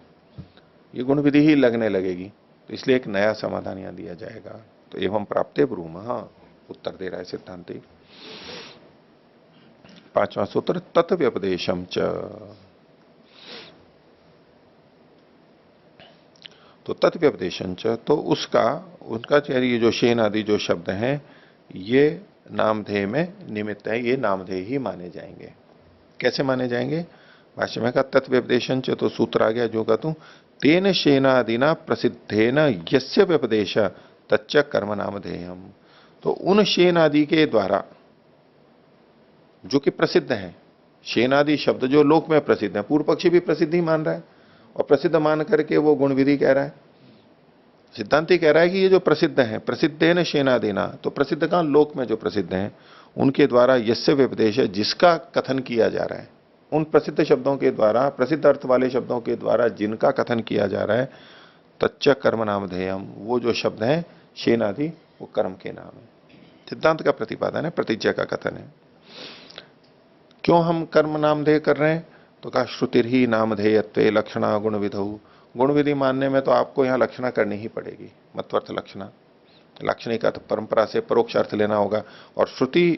ये गुण विधि ही लगने लगेगी। तो इसलिए एक नया समाधान यहां दिया जाएगा। तो एवं प्राप्ते ब्रूम, हाँ उत्तर दे रहा है सिद्धांति। 5वां सूत्र, तत्व्यपदेशम च। तो तत्व्यपदेशम च, तो उनका ये जो शेन आदि जो शब्द हैं, ये नामधेय में निमित्त है, ये नामधेय ही माने जाएंगे। कैसे माने जाएंगे, भाष्य में का तत्व्यपदेशम च, तो सूत्र आ गया जो का तू, तेन शेनादिना प्रसिद्धेन यस्य व्यपदेश तच्च कर्म नामधेयम। तो उन शेन आदि के द्वारा जो कि प्रसिद्ध है, शेन आदि शब्द जो लोक में प्रसिद्ध है, पूर्व पक्षी भी प्रसिद्ध ही मान रहा है और प्रसिद्ध मान करके वो गुण विधि कह रहा है। सिद्धांति कह रहा है कि ये जो प्रसिद्ध है, प्रसिद्धेन शेनादिना, तो प्रसिद्ध कहां, लोक में जो प्रसिद्ध हैं उनके द्वारा यस्य व्यपदेश है, जिसका कथन किया जा रहा है, उन प्रसिद्ध शब्दों के द्वारा, प्रसिद्ध अर्थ वाले शब्दों के द्वारा जिनका कथन किया जा रहा है, तच्च कर्म नामधेयम, वो जो शब्द हैं शेन आदि, वो कर्म के नाम है। सिद्धांत का प्रतिपादन है, प्रतिज्ञा का कथन है। क्यों हम कर्म नामधेय कर रहे हैं? तो कहा श्रुतिर ही नामधेयत्वे लक्षणा गुण विधौ। गुण विधि मानने में तो आपको यहां लक्षणा करनी ही पड़ेगी, मत्वर्थ लक्षणा। लाक्षणिक अर्थ परंपरा से परोक्ष अर्थ लेना होगा, और श्रुति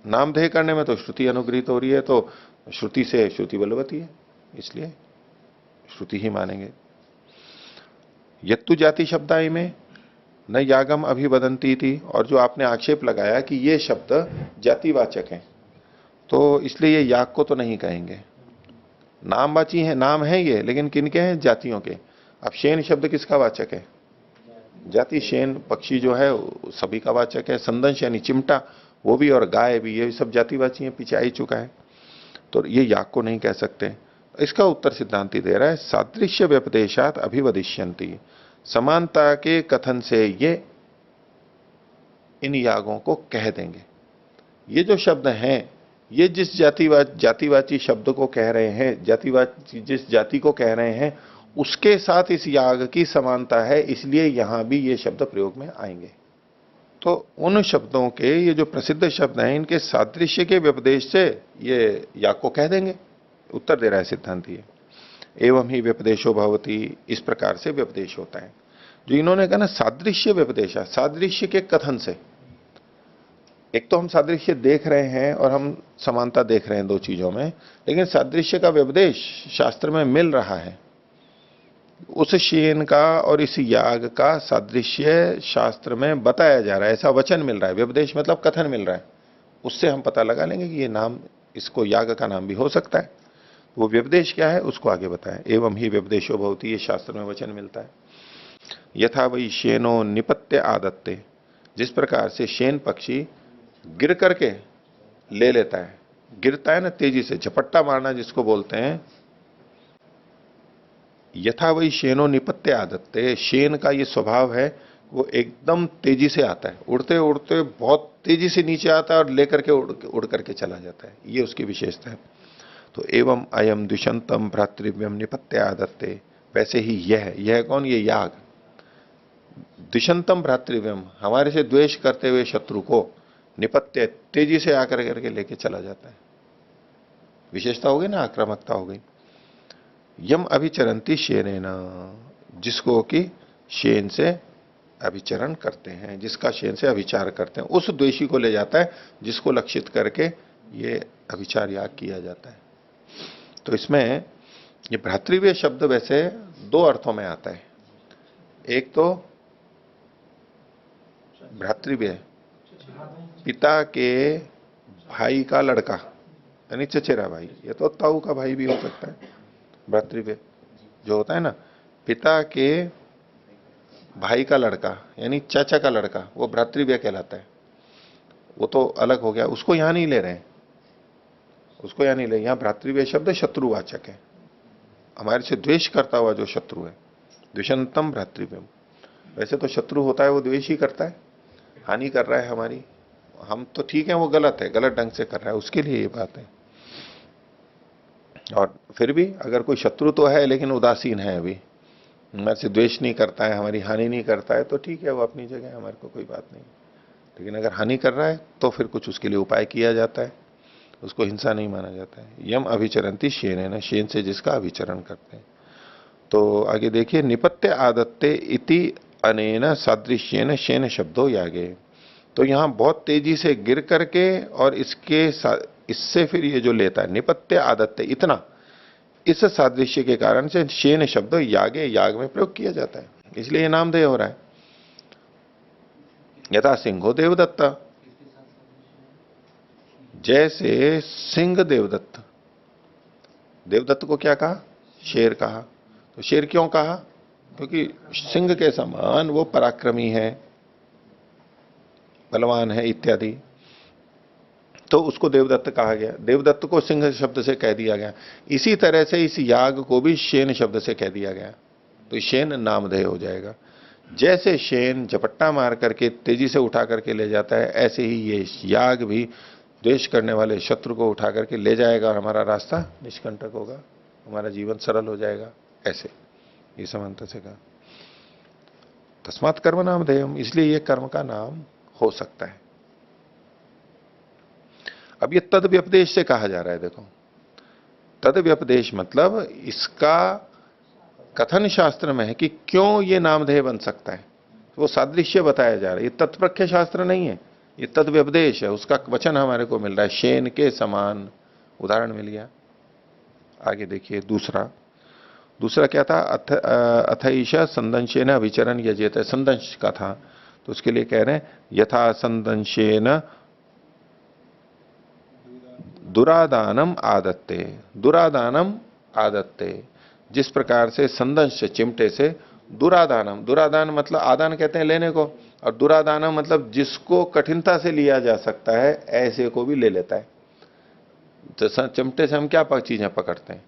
नामधेय करने में तो श्रुति अनुग्रहित हो रही है, तो श्रुति से श्रुति बलवती है, इसलिए श्रुति ही मानेंगे। यत्तु जाति शब्दाई में न यागम अभिवदंती थी, और जो आपने आक्षेप लगाया कि ये शब्द जातिवाचक हैं, तो इसलिए ये याग को तो नहीं कहेंगे। नामवाची है, नाम है ये, लेकिन किनके हैं? जातियों के। अब शेन शब्द किसका वाचक है? जाति। शेन पक्षी जो है सभी का वाचक है। संदंश यानी चिमटा, वो भी, और गाय भी, ये सब जातिवाची है, पीछे आ ही चुका है। तो ये याग को नहीं कह सकते। इसका उत्तर सिद्धांति दे रहा है, सादृश्य व्यपदेशात अभिवदिष्यन्ति। समानता के कथन से ये इन यागों को कह देंगे। ये जो शब्द हैं, ये जिस जातिवाची शब्द को कह रहे हैं, जातिवाची जिस जाति को कह रहे हैं, उसके साथ इस याग की समानता है, इसलिए यहां भी ये शब्द प्रयोग में आएंगे। तो उन शब्दों के, ये जो प्रसिद्ध शब्द हैं, इनके सादृश्य के व्यपदेश से ये याग को कह देंगे। उत्तर दे रहा है सिद्धांत। एवं ही व्यपदेशो भवति, इस प्रकार से व्यपदेश होता है। जो इन्होंने कहा ना सादृश्य व्यपदेश, सादृश्य के कथन से। एक तो हम सादृश्य देख रहे हैं और हम समानता देख रहे हैं दो चीजों में, लेकिन सादृश्य का व्यपदेश शास्त्र में मिल रहा है। उस शेन का और इस याग का सादृश्य शास्त्र में बताया जा रहा है, ऐसा वचन मिल रहा है। व्यपदेश मतलब कथन मिल रहा है, उससे हम पता लगा लेंगे कि ये नाम, इसको याग का नाम भी हो सकता है। वो व्यपदेश क्या है उसको आगे बताएं। एवं ही व्यपदेशो भवति, ये शास्त्र में वचन मिलता है। यथा वही शेनो निपत्य आदत्ते, जिस प्रकार से शेन पक्षी गिर करके ले लेता है, गिरता है ना तेजी से, झपट्टा मारना जिसको बोलते हैं। यथा वही शेनो निपत्य आदत्ते, शेन का ये स्वभाव है, वो एकदम तेजी से आता है, उड़ते उड़ते बहुत तेजी से नीचे आता है और लेकर के उड़ करके चला जाता है, ये उसकी विशेषता है। तो एवं अयम द्विषंतम भ्रातृव्यम निपत्य आदत्ते, वैसे ही यह कौन? ये याग। द्विषंतम भ्रातृव्यम, हमारे से द्वेष करते हुए शत्रु को निपत्य, तेजी से आकर करके लेके चला जाता है। विशेषता हो गई ना, आक्रामकता हो गई। यम अभिचरंती शेनेन, जिसको कि शेन से अभिचरण करते हैं, जिसका शेन से अभिचार करते हैं, उस द्वेषी को ले जाता है जिसको लक्षित करके ये अभिचार याग किया जाता है। तो इसमें ये भ्रातृव्य शब्द वैसे दो अर्थों में आता है। एक तो भ्रातृव्य, पिता के भाई का लड़का, यानी चचेरा भाई, ये तो ताऊ का भाई भी हो सकता है। भ्रातृव्य जो होता है ना, पिता के भाई का लड़का यानी चाचा का लड़का, वो भ्रातृव्य कहलाता है। वो तो अलग हो गया, उसको यहां नहीं ले रहे हैं, उसको यहां नहीं ले। यहां भ्रातृव्य शब्द शत्रुवाचक है, हमारे से द्वेष करता हुआ जो शत्रु है। द्विषंतम भ्रातृव्यम, वैसे तो शत्रु होता है वो द्वेष ही करता है, हानि कर रहा है हमारी, हम तो ठीक है, वो गलत है, गलत ढंग से कर रहा है, उसके लिए ये बात है। और फिर भी अगर कोई शत्रु तो है लेकिन उदासीन है, अभी हमारे से द्वेष नहीं करता है, हमारी हानि नहीं करता है, तो ठीक है, वो अपनी जगह है, हमारे को कोई बात नहीं। लेकिन अगर हानि कर रहा है तो फिर कुछ उसके लिए उपाय किया जाता है, उसको हिंसा नहीं माना जाता है। यम अभिचरंती शेन है ना, शेन से जिसका अभिचरण करते हैं। तो आगे देखिए, निपत्य आदत्ते इति अनेन सादृश्येन शेन शब्दो यागे। तो यहां बहुत तेजी से गिर करके और इससे फिर ये जो लेता है निपत्य आदत्ते, इतना, इस सादृश्य के कारण से शेन शब्द यागे, याग में प्रयोग किया जाता है, इसलिए ये नामधेय हो रहा है। यथा सिंहो देवदत्ता, जैसे सिंह देवदत्त, देवदत्त को क्या कहा? शेर कहा। तो शेर क्यों कहा? क्योंकि सिंह के समान वो पराक्रमी है, बलवान है इत्यादि, तो उसको देवदत्त कहा गया। देवदत्त को सिंह शब्द से कह दिया गया। इसी तरह से इस याग को भी शेन शब्द से कह दिया गया, तो शेन नामधेय हो जाएगा। जैसे शेन झपट्टा मार करके तेजी से उठा करके ले जाता है, ऐसे ही ये याग भी द्वेष करने वाले शत्रु को उठा करके ले जाएगा और हमारा रास्ता निष्कंटक होगा, हमारा जीवन सरल हो जाएगा। ऐसे ये समानता से कहा। तस्मात् कर्म नामधेयम, इसलिए ये कर्म का नाम हो सकता है। अब ये तद व्यपदेश से कहा जा रहा है। देखो, तद व्यपदेश मतलब इसका कथन शास्त्र में है कि क्यों ये नामधेय बन सकता है, वो सादृश्य बताया जा रहा है। ये तत्प्रख्य शास्त्र नहीं है, ये तद व्यपदेश है। उसका वचन हमारे को मिल रहा है, शेन के समान उदाहरण मिल गया। आगे देखिए दूसरा क्या था, अथईश संदंशेन अभिचरण यजेत, संदंश का था, तो उसके लिए कह रहे हैं यथा संदंशेन दुरादानम आदत्ते, दुरादानम आदत्ते, जिस प्रकार से संदंश से, चिमटे से, दुरादानम, दुरादान मतलब आदान कहते हैं लेने को, और दुरादानम मतलब जिसको कठिनता से लिया जा सकता है ऐसे को भी ले लेता है। जैसा चिमटे से हम क्या चीजें पकड़ते हैं,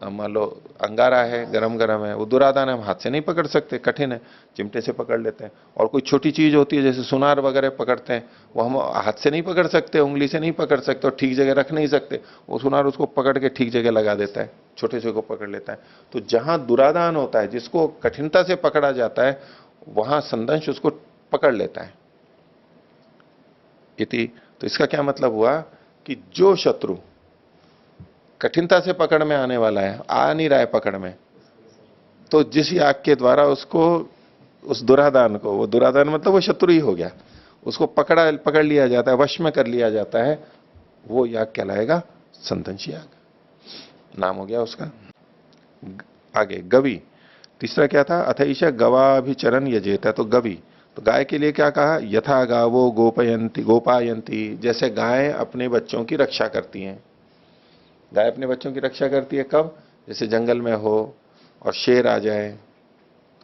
मान लो अंगारा है, गरम गरम है, वो दुरादान है, हम हाथ से नहीं पकड़ सकते, कठिन है, चिमटे से पकड़ लेते हैं। और कोई छोटी चीज होती है जैसे सुनार वगैरह पकड़ते हैं, वो हम हाथ से नहीं पकड़ सकते, उंगली से नहीं पकड़ सकते और ठीक जगह रख नहीं सकते, वो सुनार उसको पकड़ के ठीक जगह लगा देता है, छोटे से को पकड़ लेता है। तो जहां दुरादान होता है, जिसको कठिनता से पकड़ा जाता है, वहां संदंश उसको पकड़ लेता है। इति, तो इसका क्या मतलब हुआ कि जो शत्रु कठिनता से पकड़ में आने वाला है, आ नहीं रहा है पकड़ में, तो जिस याग के द्वारा उसको, उस दुरादान को, वो दुरादान मतलब वो शत्रु ही हो गया, उसको पकड़ लिया जाता है, वश में कर लिया जाता है, वो याग कहलाएगा संदंश याग, नाम हो गया उसका। आगे गवी, तीसरा क्या था, अथईशा गवाभिचरण यजेता, तो गवी, तो गाय के लिए क्या कहा, यथा गावो गोपायंती, जैसे गाय अपने बच्चों की रक्षा करती हैं। गाय अपने बच्चों की रक्षा करती है कब, जैसे जंगल में हो और शेर आ जाए,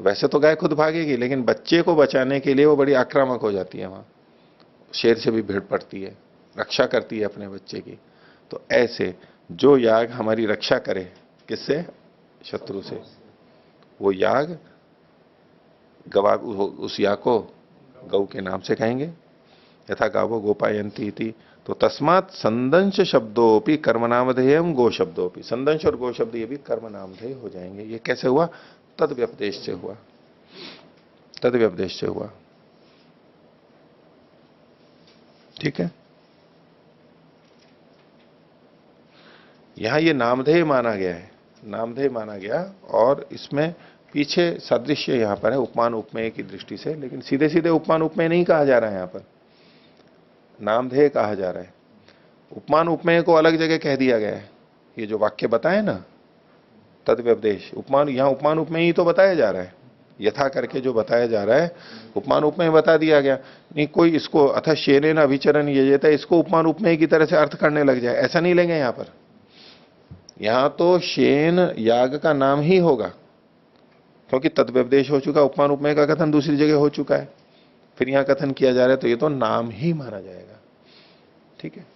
तो वैसे तो गाय खुद भागेगी, लेकिन बच्चे को बचाने के लिए वो बड़ी आक्रामक हो जाती है, वहां शेर से भी भीड़ पड़ती है, रक्षा करती है अपने बच्चे की। तो ऐसे जो याग हमारी रक्षा करे, किससे, शत्रु से, वो याग गवा, उस याग को गौ के नाम से कहेंगे, यथा गावो गोपायंती थी। तो तस्मात संदंश शब्दोपि कर्मनामधेयम गो शब्दोपि, संदंश और गो शब्द ये भी कर्मनामधेय हो जाएंगे। ये कैसे हुआ, तद व्यपदेश से हुआ, तद व्यपदेश से हुआ। ठीक है, यहां ये नामधेय माना गया है, नामधेय माना गया, और इसमें पीछे सादृश्य यहां पर है उपमान उपमेय की दृष्टि से, लेकिन सीधे सीधे उपमान उपमेय नहीं कहा जा रहा है, यहां पर नामधेय कहा जा रहा है। उपमान उपमेय को अलग जगह कह दिया गया है, ये जो वाक्य बताए ना तद व्यपदेश, उपमान, यहां उपमान उपमेय ही तो बताया जा रहा है, यथा करके जो बताया जा रहा है उपमान उपमेय बता दिया गया। नहीं कोई इसको अथ शेनेन अभिचरण ये जाता है, इसको उपमान उपमेय की तरह से अर्थ करने लग जाए, ऐसा नहीं लेंगे यहां पर। यहां तो शेन याग का नाम ही होगा, क्योंकि तद व्यपदेश हो चुका, उपमान उपमेय का कथन दूसरी जगह हो चुका है, फिर यहां कथन किया जा रहा है, तो ये तो नाम ही माना जाएगा। ठीक है,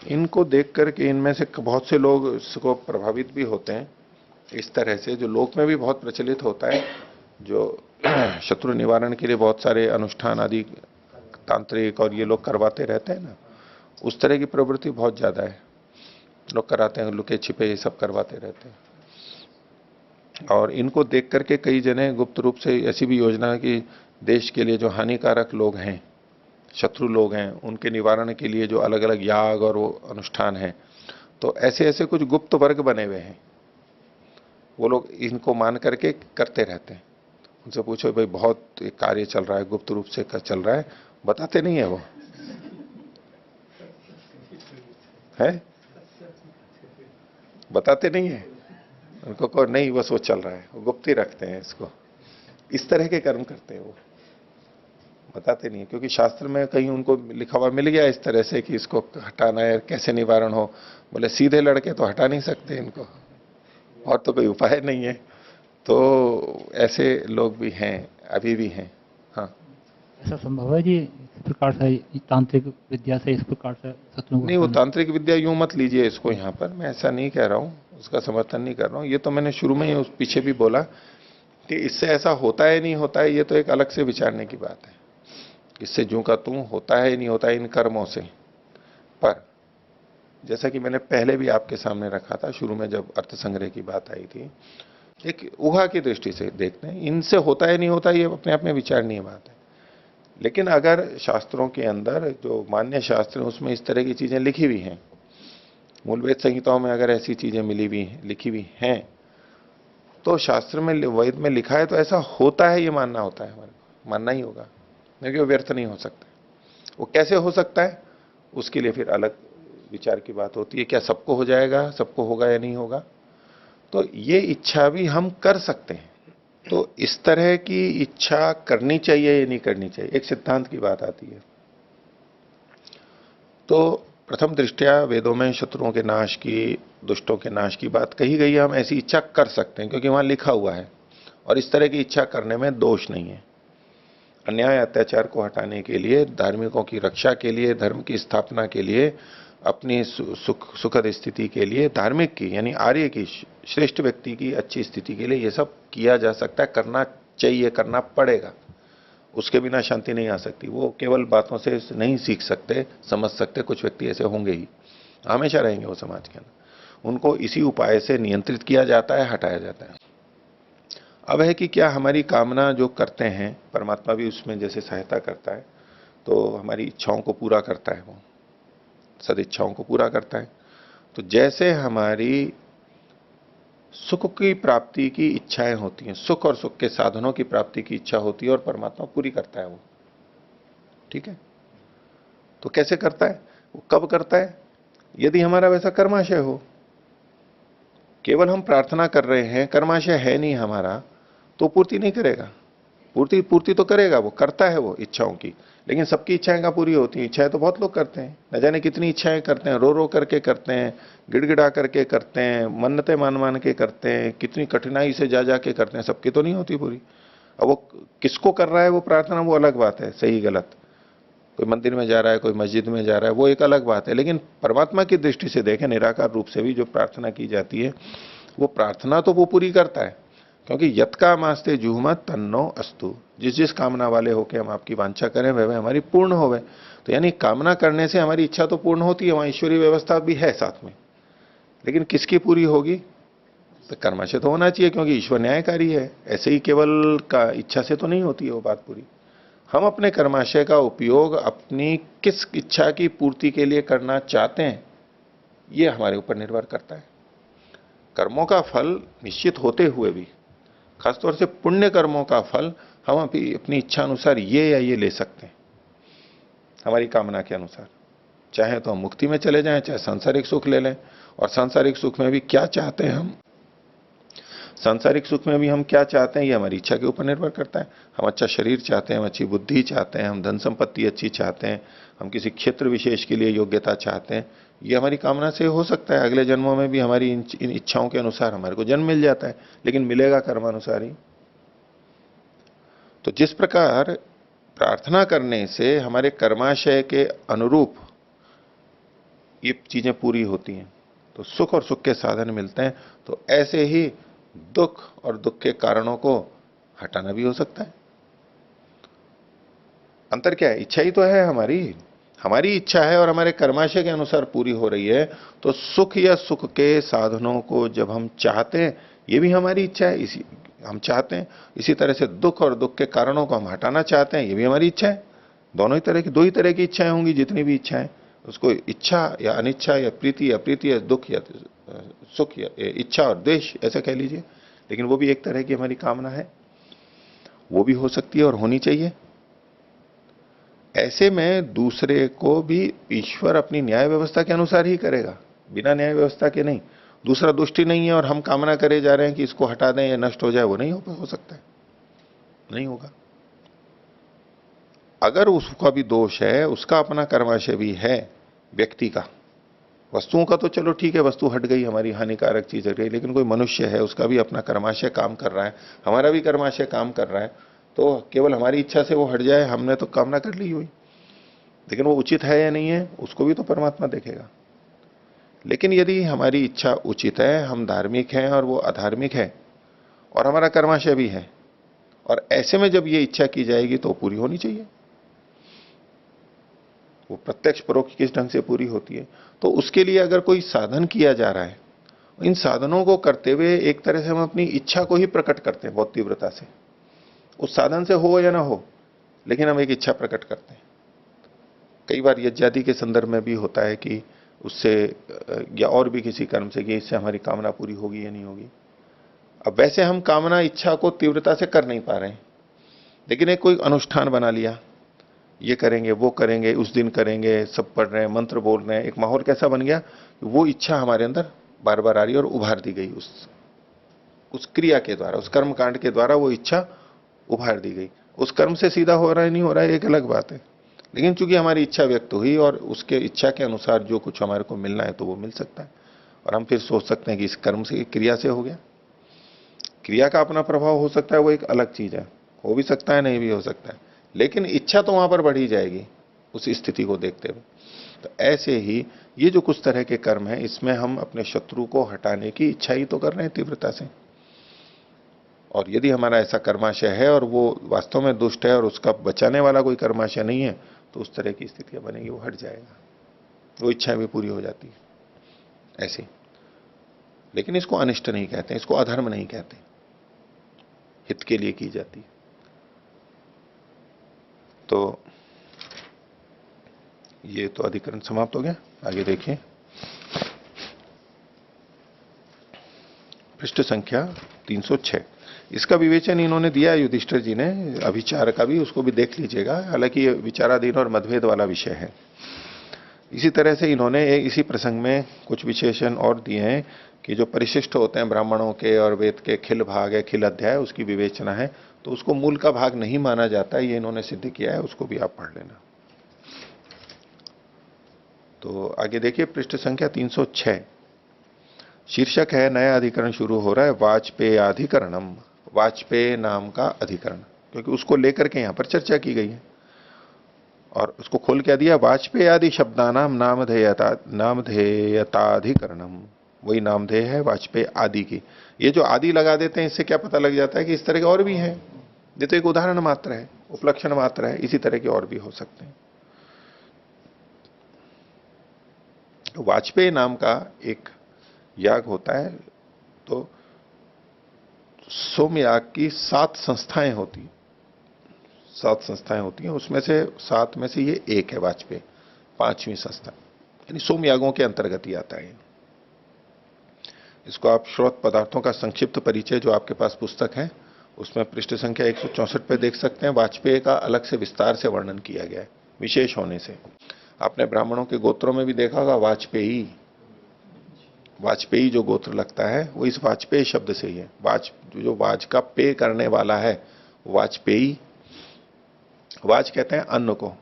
इनको देख करके इनमें से बहुत से लोग इसको प्रभावित भी होते हैं इस तरह से, जो लोक में भी बहुत प्रचलित होता है, जो शत्रु निवारण के लिए बहुत सारे अनुष्ठान आदि तांत्रिक और ये लोग करवाते रहते हैं ना, उस तरह की प्रवृत्ति बहुत ज्यादा है, लोग कराते हैं, लुके छिपे ये सब करवाते रहते हैं। और इनको देख करके कई जने गुप्त रूप से ऐसी भी योजना कि देश के लिए जो हानिकारक लोग हैं, शत्रु लोग हैं, उनके निवारण के लिए जो अलग अलग याग और वो अनुष्ठान है, तो ऐसे ऐसे कुछ गुप्त वर्ग बने हुए हैं, वो लोग इनको मान करके करते रहते हैं। उनसे पूछो भाई बहुत एक कार्य चल रहा है, गुप्त रूप से चल रहा है, बताते नहीं है वो, है बताते नहीं है उनको को नहीं, बस वो चल रहा है, वो गुप्त ही रखते हैं इसको, इस तरह के कर्म करते हैं, वो बताते नहीं है, क्योंकि शास्त्र में कहीं उनको लिखा हुआ मिल गया इस तरह से कि इसको हटाना है, कैसे निवारण हो, बोले सीधे लड़के तो हटा नहीं सकते इनको, और तो कोई उपाय नहीं है। तो ऐसे लोग भी हैं, अभी भी हैं। हाँ, ऐसा संभव है जी, इस प्रकार से तांत्रिक विद्या से इस प्रकार से शत्रु को नहीं वो हटाना? तांत्रिक विद्या यूं मत लीजिए इसको, यहां पर मैं ऐसा नहीं कह रहा हूं, उसका समर्थन नहीं कर रहा हूं, ये तो मैंने शुरू में ही उस पीछे भी बोला कि इससे ऐसा होता है नहीं होता है, ये तो एक अलग से विचारने की बात है, इससे जूं का तू होता है नहीं होता है इन कर्मों से। पर जैसा कि मैंने पहले भी आपके सामने रखा था, शुरू में जब अर्थ संग्रह की बात आई थी, एक ऊहा की दृष्टि से देखते हैं, इनसे होता है नहीं होता ये अपने आप में विचारणीय बात है। लेकिन अगर शास्त्रों के अंदर जो मान्य शास्त्र हैं उसमें इस तरह की चीजें लिखी हुई हैं, मूल वेद संहिताओं में अगर ऐसी चीजें मिली हुई लिखी हुई हैं, तो शास्त्र में वेद में लिखा है तो ऐसा होता है, ये मानना होता है, हमारे को मानना ही होगा, क्योंकि वो व्यर्थ नहीं हो सकता। वो कैसे हो सकता है उसके लिए फिर अलग विचार की बात होती है, क्या सबको हो जाएगा, सबको होगा या नहीं होगा। तो ये इच्छा भी हम कर सकते हैं। तो इस तरह की इच्छा करनी चाहिए या नहीं करनी चाहिए, एक सिद्धांत की बात आती है। तो प्रथम दृष्टया वेदों में शत्रुओं के नाश की, दुष्टों के नाश की बात कही गई है, हम ऐसी इच्छा कर सकते हैं क्योंकि वहां लिखा हुआ है, और इस तरह की इच्छा करने में दोष नहीं है। अन्याय अत्याचार को हटाने के लिए, धार्मिकों की रक्षा के लिए, धर्म की स्थापना के लिए, अपनी सुखद स्थिति के लिए, धार्मिक की यानी आर्य की, श्रेष्ठ व्यक्ति की अच्छी स्थिति के लिए ये सब किया जा सकता है, करना चाहिए, करना पड़ेगा। उसके बिना शांति नहीं आ सकती। वो केवल बातों से नहीं सीख सकते, समझ सकते, कुछ व्यक्ति ऐसे होंगे ही, हमेशा रहेंगे वो समाज के अंदर। उनको इसी उपाय से नियंत्रित किया जाता है, हटाया जाता है। अब है कि क्या हमारी कामना जो करते हैं, परमात्मा भी उसमें जैसे सहायता करता है, तो हमारी इच्छाओं को पूरा करता है, वो सदिच्छाओं को पूरा करता है। तो जैसे हमारी सुख की प्राप्ति की इच्छाएं होती हैं, सुख और सुख के साधनों की प्राप्ति की इच्छा होती है, और परमात्मा पूरी करता है वो, ठीक है। तो कैसे करता है, वो कब करता है, यदि हमारा वैसा कर्माशय हो। केवल हम प्रार्थना कर रहे हैं, कर्माशय है नहीं हमारा, तो पूर्ति नहीं करेगा। पूर्ति तो करेगा, वो करता है वो इच्छाओं की, लेकिन सबकी इच्छाएं कहां पूरी होती हैं। इच्छाएं तो बहुत लोग करते हैं, न जाने कितनी इच्छाएं करते हैं, रो रो करके करते हैं, गिड़गिड़ा करके करते हैं, मन्नतें मान मान के करते हैं, कितनी कठिनाई से जा के करते हैं, सबकी तो नहीं होती पूरी। अब वो किसको कर रहा है वो प्रार्थना, वो अलग बात है, सही गलत। कोई मंदिर में जा रहा है, कोई मस्जिद में जा रहा है, वो एक अलग बात है। लेकिन परमात्मा की दृष्टि से देखें, निराकार रूप से भी जो प्रार्थना की जाती है, वो प्रार्थना तो वो पूरी करता है, क्योंकि यत का मास्ते जुहमत तन्नो अस्तु, जिस जिस कामना वाले होके हम आपकी वांछा करें वह हमारी पूर्ण होवे। तो यानी कामना करने से हमारी इच्छा तो पूर्ण होती है, वहां ईश्वरीय व्यवस्था भी है साथ में, लेकिन किसकी पूरी होगी, तो कर्माशय तो होना चाहिए, क्योंकि ईश्वर न्यायकारी है। ऐसे ही केवल का इच्छा से तो नहीं होती है वो बात पूरी। हम अपने कर्माशय का उपयोग अपनी किस इच्छा की पूर्ति के लिए करना चाहते हैं, ये हमारे ऊपर निर्भर करता है। कर्मों का फल निश्चित होते हुए भी, खासतौर से पुण्य कर्मों का फल हम अपनी इच्छा अनुसार ये या ये ले सकते हैं, हमारी कामना के अनुसार। चाहे तो हम मुक्ति में चले जाएं, चाहे सांसारिक सुख ले लें। और सांसारिक सुख में भी क्या चाहते हैं हम, सांसारिक सुख में भी हम क्या चाहते हैं, ये हमारी इच्छा के ऊपर निर्भर करता है। हम अच्छा शरीर चाहते हैं, हम अच्छी बुद्धि चाहते हैं, हम धन संपत्ति अच्छी चाहते हैं, हम किसी क्षेत्र विशेष के लिए योग्यता चाहते हैं, ये हमारी कामना से हो सकता है। अगले जन्मों में भी हमारी इन इच्छाओं के अनुसार हमारे को जन्म मिल जाता है, लेकिन मिलेगा कर्मानुसार ही। तो जिस प्रकार प्रार्थना करने से हमारे कर्माशय के अनुरूप ये चीजें पूरी होती हैं, तो सुख और सुख के साधन मिलते हैं, तो ऐसे ही दुख और दुख के कारणों को हटाना भी हो सकता है। अंतर क्या है, इच्छा ही तो है हमारी, हमारी इच्छा है और हमारे कर्माशय के अनुसार पूरी हो रही है। तो सुख या सुख के साधनों को जब हम चाहते हैं, ये भी हमारी इच्छा है, इसी हम चाहते हैं। इसी तरह से दुख और दुख के कारणों को हम हटाना चाहते हैं, ये भी हमारी इच्छा है। दोनों ही तरह की, दो ही तरह की इच्छाएं होंगी, जितनी भी इच्छाएं, उसको इच्छा या अनिच्छा या प्रीति या प्रीति या दुख या सुख या इच्छा और द्वेष ऐसे कह लीजिए, लेकिन वो भी एक तरह की हमारी कामना है, वो भी हो सकती है और होनी चाहिए। ऐसे में दूसरे को भी ईश्वर अपनी न्याय व्यवस्था के अनुसार ही करेगा, बिना न्याय व्यवस्था के नहीं। दूसरा दुष्टि नहीं है और हम कामना करे जा रहे हैं कि इसको हटा दें या नष्ट हो जाए, वो नहीं हो सकता है, नहीं होगा। अगर उसका भी दोष है, उसका अपना कर्माशय भी है व्यक्ति का, वस्तुओं का तो चलो ठीक है, वस्तु हट गई, हमारी हानिकारक चीज हट गई, लेकिन कोई मनुष्य है, उसका भी अपना कर्माशय काम कर रहा है, हमारा भी कर्माशय काम कर रहा है। तो केवल हमारी इच्छा से वो हट जाए, हमने तो कामना कर ली हुई, लेकिन वो उचित है या नहीं है, उसको भी तो परमात्मा देखेगा। लेकिन यदि हमारी इच्छा उचित है, हम धार्मिक हैं और वो अधार्मिक है, और हमारा कर्माशय भी है, और ऐसे में जब ये इच्छा की जाएगी तो पूरी होनी चाहिए। वो प्रत्यक्ष परोक्ष किस ढंग से पूरी होती है, तो उसके लिए अगर कोई साधन किया जा रहा है, इन साधनों को करते हुए एक तरह से हम अपनी इच्छा को ही प्रकट करते हैं बहुत तीव्रता से, उस साधन से हो या ना हो, लेकिन हम एक इच्छा प्रकट करते हैं। कई बार यज्ञादि के संदर्भ में भी होता है कि उससे या और भी किसी कर्म से कि इससे हमारी कामना पूरी होगी या नहीं होगी। अब वैसे हम कामना इच्छा को तीव्रता से कर नहीं पा रहे हैं, लेकिन एक कोई अनुष्ठान बना लिया, ये करेंगे वो करेंगे, उस दिन करेंगे, सब पढ़ रहे हैं, मंत्र बोल रहे हैं, एक माहौल कैसा बन गया, वो इच्छा हमारे अंदर बार बार आ रही है और उभार दी गई उस क्रिया के द्वारा, उस कर्म कांड के द्वारा वो इच्छा उभार दी गई। उस कर्म से सीधा हो रहा है नहीं हो रहा है एक अलग बात है, लेकिन चूंकि हमारी इच्छा व्यक्त हुई और उसके इच्छा के अनुसार जो कुछ हमारे को मिलना है तो वो मिल सकता है। और हम फिर सोच सकते हैं कि इस कर्म से क्रिया से हो गया। क्रिया का अपना प्रभाव हो सकता है, वो एक अलग चीज है, हो भी सकता है नहीं भी हो सकता है, लेकिन इच्छा तो वहां पर बढ़ी जाएगी उस स्थिति को देखते हुए। तो ऐसे ही ये जो कुछ तरह के कर्म है, इसमें हम अपने शत्रु को हटाने की इच्छा ही तो कर रहे हैं तीव्रता से। और यदि हमारा ऐसा कर्माशय है और वो वास्तव में दुष्ट है और उसका बचाने वाला कोई कर्माशय नहीं है, तो उस तरह की स्थितियां बनेगी, वो हट जाएगा, वो इच्छा भी पूरी हो जाती है ऐसी। लेकिन इसको अनिष्ट नहीं कहते, इसको अधर्म नहीं कहते, हित के लिए की जाती है। तो ये तो अधिकरण समाप्त हो गया। आगे देखिए पृष्ठ संख्या 306। इसका विवेचन इन्होंने दिया युधिष्ठिर जी ने, अभिचार का भी, उसको भी देख लीजिएगा, हालांकि ये विचाराधीन और मतभेद वाला विषय है। इसी तरह से इन्होंने इसी प्रसंग में कुछ विशेषण और दिए हैं कि जो परिशिष्ट होते हैं ब्राह्मणों के और वेद के खिल भाग है, खिल अध्याय, उसकी विवेचना है, तो उसको मूल का भाग नहीं माना जाता है, ये इन्होंने सिद्ध किया है, उसको भी आप पढ़ लेना। तो आगे देखिए पृष्ठ संख्या 306, शीर्षक है नया अधिकरण शुरू हो रहा है, वाजपेयाधिकरणम, वाजपेय नाम का अधिकरण, क्योंकि उसको लेकर के यहां पर चर्चा की गई है। और उसको खोल क्या दिया, वाजपेय आदि शब्दानाम नामधेयताधिकरणम, वही नामधेय है वाजपेय आदि की। ये जो आदि लगा देते हैं, इससे क्या पता लग जाता है कि इस तरह के और भी हैं। ये तो एक उदाहरण मात्र है, उपलक्षण मात्र है, इसी तरह के और भी हो सकते हैं। तो वाजपेय नाम का एक याग होता है, तो सोमयाग की 7 संस्थाएं होती, 7 संस्थाएं होती हैं, उसमें से 7 में से ये एक है वाजपेय, 5वीं संस्था, यानी सोमयागों के अंतर्गत ही आता है। इसको आप श्रोत पदार्थों का संक्षिप्त परिचय जो आपके पास पुस्तक है उसमें पृष्ठ संख्या 164 पे देख सकते हैं। वाजपेय का अलग से विस्तार से वर्णन किया गया है, विशेष होने से। आपने ब्राह्मणों के गोत्रों में भी देखा होगा वाजपेयी, वाजपेयी जो गोत्र लगता है वो इस वाजपेय शब्द से ही है। जो वाज का पेय करने वाला है वाजपेयी। वाज कहते हैं अन्न को,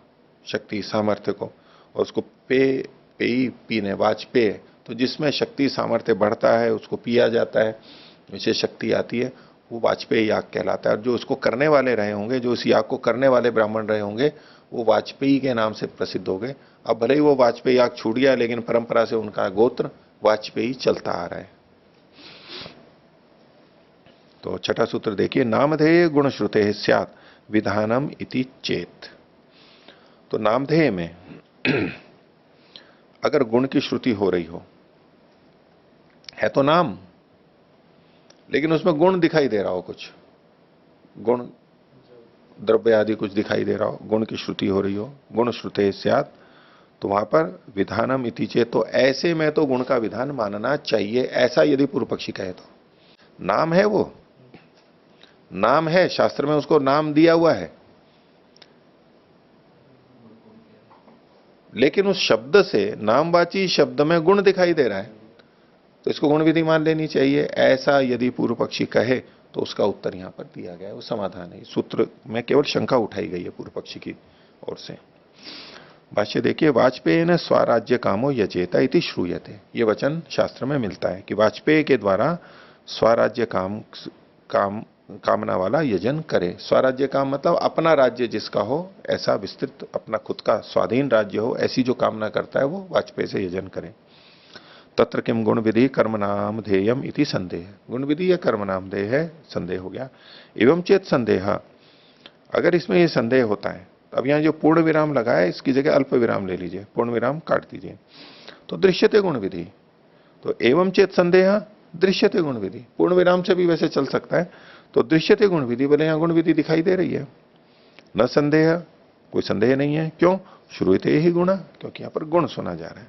शक्ति सामर्थ्य को, और उसको पेयी पीने, वाजपेय, तो जिसमें शक्ति सामर्थ्य बढ़ता है उसको पिया जाता है, जिससे शक्ति आती है, वो वाजपेय याग कहलाता है। और जो उसको करने वाले रहे होंगे, जो इस याग को करने वाले ब्राह्मण रहे होंगे, वो वाजपेयी के नाम से प्रसिद्ध हो गए। अब भले ही वो वाजपेयी याग छूट गया, लेकिन परंपरा से उनका गोत्र वाजपेयी चलता आ रहा है। तो छठा सूत्र देखिए, नामधेय गुणश्रुते स्यात् विधानम इति चेत। तो नामधेय में अगर गुण की श्रुति हो रही हो, है तो नाम, लेकिन उसमें गुण दिखाई दे रहा हो, कुछ गुण द्रव्य आदि कुछ दिखाई दे रहा हो, गुण की श्रुति हो रही हो, गुण श्रुते स्यात्, तो वहां पर विधानम इति चेत, तो ऐसे में तो गुण का विधान मानना चाहिए, ऐसा यदि पूर्व पक्षी कहे तो। नाम है, वो नाम है, शास्त्र में उसको नाम दिया हुआ है, लेकिन उस शब्द से, नामवाची शब्द में गुण दिखाई दे रहा है, तो इसको गुण विधि मान लेनी चाहिए, ऐसा यदि पूर्व पक्षी कहे तो उसका उत्तर यहां पर दिया गया है, वो समाधान है। सूत्र में केवल शंका उठाई गई है पूर्व पक्षी की ओर से। भाष्य देखिए, वाजपेय ने स्वराज्य कामो यजेता इति श्रूयते, ये वचन शास्त्र में मिलता है कि वाजपेय के द्वारा स्वराज्य कामना वाला यजन करे। स्वराज्य काम मतलब अपना राज्य जिसका हो, ऐसा विस्तृत अपना खुद का स्वाधीन राज्य हो, ऐसी जो कामना करता है वो वाजपेय से यजन करे। तत्र किम गुण विधि कर्म नाम ध्येयम इति संदेह, गुण विधि या कर्म नाम ध्येय है, संदेह हो गया। एवं चेत संदेह, अगर इसमें ये संदेह होता है, अब यहां जो पूर्ण विराम लगा है इसकी जगह अल्प विराम ले लीजिए, पूर्ण विराम काट दीजिए। तो दृश्यते गुण विधि, तो एवं चेत संदेह दृश्यते गुण विधि, पूर्ण विराम से भी वैसे चल सकता है। तो दृश्यते गुण विधि, बोले यहां गुण विधि दिखाई दे रही है। न संदेह, कोई संदेह नहीं है। क्यों? श्रूयते ही गुण, क्योंकि यहां पर गुण सुना जा रहा है।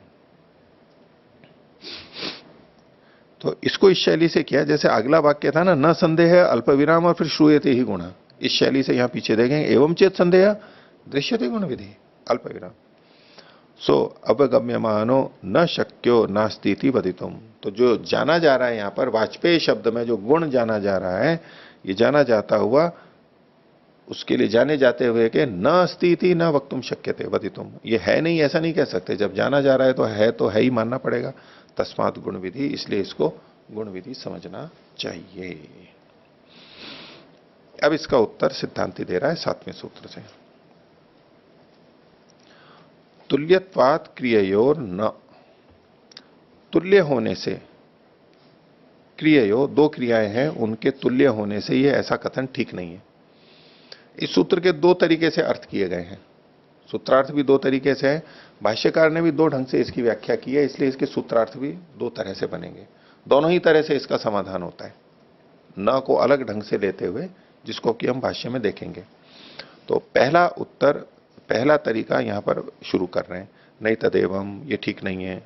तो इसको इस शैली से किया, जैसे अगला वाक्य था ना, न संदेह अल्प विराम और फिर श्रूयते ही गुण, इस शैली से यहां पीछे देखेंगे एवं चेत संदेह दृश्यते गुण विधि अल्प विराम। सो अवगम्यमानो न शक्यो नास्तीति वदितुम। तो जो जाना जा रहा है यहां पर वाजपेयी शब्द में जो गुण जाना जा रहा है, ये जाना जाता हुआ उसके लिए जाने जाते हुए कि न अस्तीति न वक्तुम शक्यते वदितुम, ये है नहीं ऐसा नहीं कह सकते। जब जाना जा रहा है तो है ही मानना पड़ेगा। तस्मात गुण विधि, इसलिए इसको गुण विधि समझना चाहिए। अब इसका उत्तर सिद्धांति दे रहा है 7वें सूत्र से। तुल्यत्वात् क्रिययोर न, तुल्य होने से, क्रिययो दो क्रियाएं हैं, उनके तुल्य होने से ये ऐसा कथन ठीक नहीं है। इस सूत्र के दो तरीके से अर्थ किए गए हैं, सूत्रार्थ भी दो तरीके से है। भाष्यकार ने भी दो ढंग से इसकी व्याख्या की है, इसलिए इसके सूत्रार्थ भी दो तरह से बनेंगे। दोनों ही तरह से इसका समाधान होता है, न को अलग ढंग से लेते हुए, जिसको कि हम भाष्य में देखेंगे। तो पहला उत्तर, पहला तरीका यहां पर शुरू कर रहे हैं, नहीं तदेवम, ये ठीक नहीं है।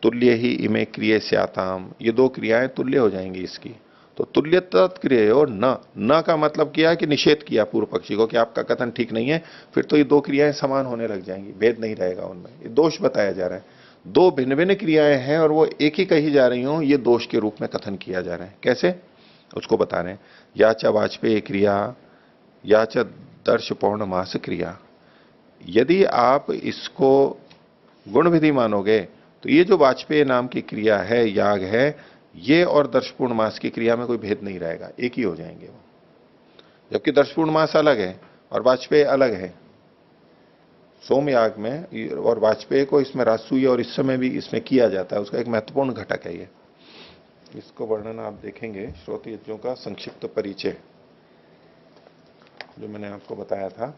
तुल्य ही इमे क्रिय स्याताम, ये दो क्रियाएं तुल्य हो जाएंगी इसकी। तो तुल्य तत्क्रिय और न का मतलब किया कि निषेध किया पूर्व पक्षी को कि आपका कथन ठीक नहीं है, फिर तो ये दो क्रियाएं समान होने लग जाएंगी, भेद नहीं रहेगा उनमें, ये दोष बताया जा रहा है। दो भिन्न भिन्न क्रियाएं हैं और वो एक ही कही जा रही हो, ये दोष के रूप में कथन किया जा रहा है। कैसे? उसको बता रहे हैं। या च वाजपेयी क्रिया या च दर्श पौर्णमास क्रिया। यदि आप इसको गुण विधि मानोगे तो ये जो वाजपेयी नाम की क्रिया है, याग है, ये और दर्शपूर्ण मास की क्रिया में कोई भेद नहीं रहेगा, एक ही हो जाएंगे वो। जबकि दर्शपूर्ण मास अलग है और वाजपेयी अलग है। सोमयाग में और वाजपेयी को इसमें राजसूय और इस समय भी इसमें किया जाता है, उसका एक महत्वपूर्ण घटक है ये। इसको वर्णन आप देखेंगे, श्रोत यज्ञों का संक्षिप्त परिचय जो मैंने आपको बताया था।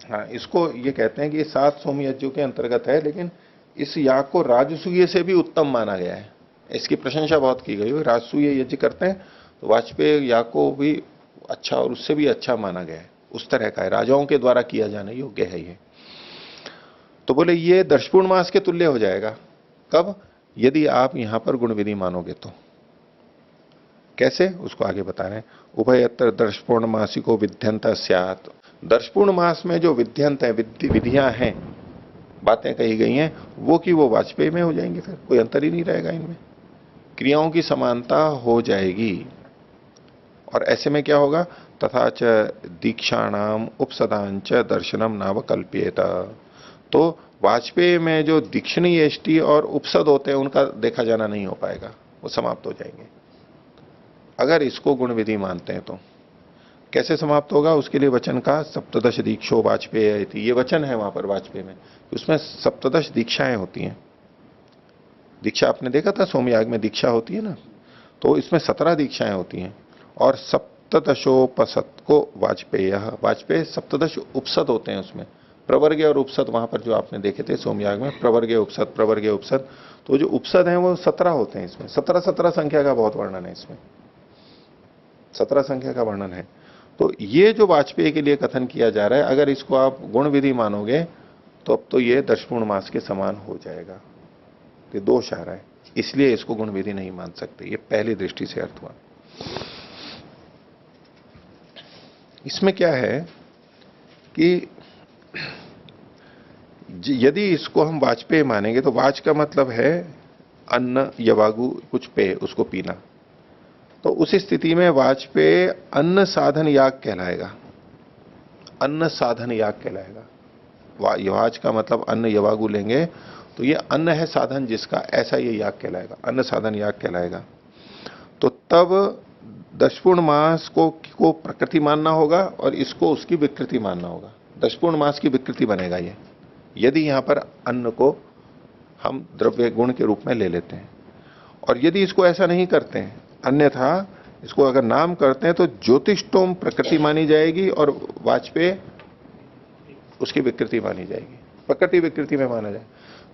हाँ, इसको ये कहते हैं कि ये 7 सोम यज्ञों के अंतर्गत है, लेकिन इस याग को राजसूय से भी उत्तम माना गया है। इसकी प्रशंसा बहुत की गई है। राजसूय यज्ञ करते हैं तो वाजपेयी याग को भी अच्छा और उससे भी अच्छा माना गया है, उस तरह का है, राजाओं के द्वारा किया जाने योग्य है ये। तो बोले ये दर्शपूर्ण मास के तुल्य हो जाएगा। कब? यदि आप यहां पर गुण विधि मानोगे तो। कैसे? उसको आगे बता रहे हैं। उभयत्र दर्शपूर्ण मासिको विध्यंत स्यात्। दर्शपूर्ण मास में जो विध्यंत है, विधियां हैं, बातें कही गई हैं, वो कि वो वाजपेयी में हो जाएंगे, फिर कोई अंतर ही नहीं रहेगा इनमें, क्रियाओं की समानता हो जाएगी। और ऐसे में क्या होगा? तथा च दीक्षाणाम उपसदांच दर्शनम नावकल्प्येत। तो वाजपेयी में जो दीक्षणीय यष्टि और उपसद होते हैं उनका देखा जाना नहीं हो पाएगा, वो समाप्त हो जाएंगे अगर इसको गुण विधि मानते हैं। तो कैसे समाप्त होगा? उसके लिए वचन का सप्तदश दीक्षो वाजपेयी, ये वचन है वहां पर वाजपेयी में, उसमें सप्तदश दीक्षाएं होती हैं। दीक्षा आपने देखा था सोमयाग में दीक्षा होती है ना, तो इसमें 17 दीक्षाएं होती हैं। और सप्तदशोपसद को वाजपेयी 17 उपसद होते हैं उसमें, प्रवर्ग और उपसद वहां पर जो आपने देखे थे सोमयाग में, प्रवर्ग उपसद। तो जो उपसद हैं वो 17 होते हैं इसमें। 17 संख्या का बहुत वर्णन है इसमें, 17 संख्या का वर्णन है। तो ये जो वाजपेयी के लिए कथन किया जा रहा है, अगर इसको आप गुण विधि मानोगे तो अब तो ये दर्शपूर्ण मास के समान हो जाएगा। तो दोष आ रहा है, इसलिए इसको गुण विधि नहीं मान सकते। ये पहली दृष्टि से अर्थ हुआ। इसमें क्या है कि यदि इसको हम वाजपेयी मानेंगे तो वाज का मतलब है अन्न, यवागु, कुछ पेय, उसको पीना। तो उस स्थिति में वाजपेयी अन्न साधन याग कहलाएगा, अन्न साधन याग कहलाएगा। वाज का मतलब अन्न, यवागु लेंगे तो ये अन्न है साधन जिसका, ऐसा ये याग कहलाएगा, अन्न साधन याग कहलाएगा। तो तब दशपूर्ण मास को प्रकृति मानना होगा और इसको उसकी विकृति मानना होगा। दशपूर्ण मास की विकृति बनेगा ये, यदि यहां पर अन्न को हम द्रव्य गुण के रूप में ले लेते हैं। और यदि इसको ऐसा नहीं करते हैं, अन्यथा इसको अगर नाम करते हैं तो ज्योतिष्टोम प्रकृति मानी जाएगी और वाजपेयी उसकी विकृति मानी जाएगी, प्रकृति विकृति में माना जाए।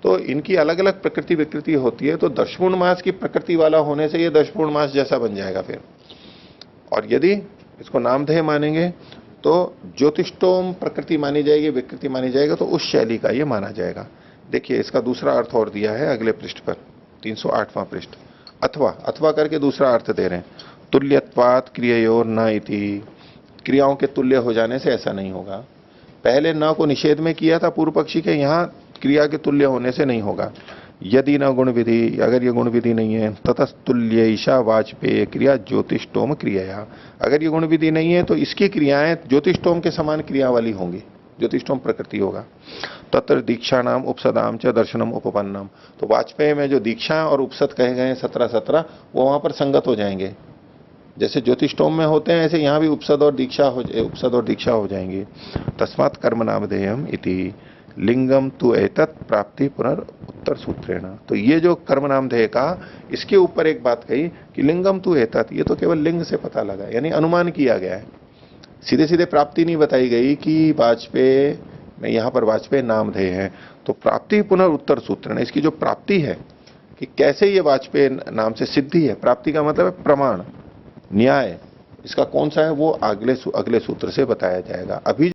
तो इनकी अलग अलग प्रकृति विकृति होती है, तो दशपूर्णमास की प्रकृति वाला होने से ये दशपूर्णमास जैसा बन जाएगा फिर। और यदि इसको नामधेय मानेंगे तो ज्योतिष्टोम प्रकृति मानी जाएगी, विकृति मानी जाएगी, तो उस शैली का ये माना जाएगा। देखिए इसका दूसरा अर्थ और दिया है अगले पृष्ठ पर, 308वां पृष्ठ। अथवा करके दूसरा अर्थ दे रहे हैं, तुल्यत्वात् क्रिययोर न इति, क्रियाओं के तुल्य हो जाने से ऐसा नहीं होगा। पहले न को निषेध में किया था पूर्व पक्षी के, यहां क्रिया के तुल्य होने से नहीं होगा। यदि न गुण विधि, अगर ये गुण विधि नहीं है, ततस्तुल्य ईशा वाजपेय क्रिया ज्योतिष्टोम क्रिया, अगर ये गुण विधि नहीं है तो इसकी क्रियाएं ज्योतिष्टोम के समान क्रिया वाली होंगी, ज्योतिष्टोम प्रकृति होगा। तत्र दीक्षा नाम उपसदाम च दर्शनम उपपन्नम, तो वाजपेय में जो दीक्षा और उपसद कहे गए हैं 17 वो वहां पर संगत हो जाएंगे। जैसे ज्योतिष्टोम में होते हैं ऐसे यहां भी उपसद और दीक्षा हो जाएंगी। तस्मात् कर्म नामधेयम इति लिंगम तु एतत् प्राप्ति पुनर्उत्तर सूत्रेण, तो ये जो कर्म नामधेय का, इसके ऊपर एक बात कही कि लिंगम तु एतत्, ये तो केवल लिंग से पता लगा, यानी अनुमान किया गया है, सीधे सीधे प्राप्ति नहीं बताई गई कि वाजपेय में, यहां पर वाजपेय नामधेय है। तो प्राप्ति पुनर्उत्तर सूत्रेण, इसकी जो प्राप्ति है कि कैसे ये वाजपेय नाम से सिद्धि है, प्राप्ति का मतलब है प्रमाण, न्याय, इसका कौन सा है वो अगले सूत्र से बताया जाएगा। अभी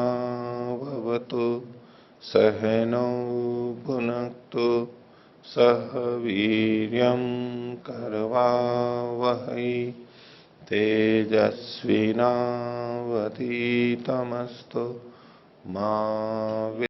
सहनावतु सहनौ भुनक्तु सह वीर्यं करवावहै तेजस्विनावधीतमस्तु मा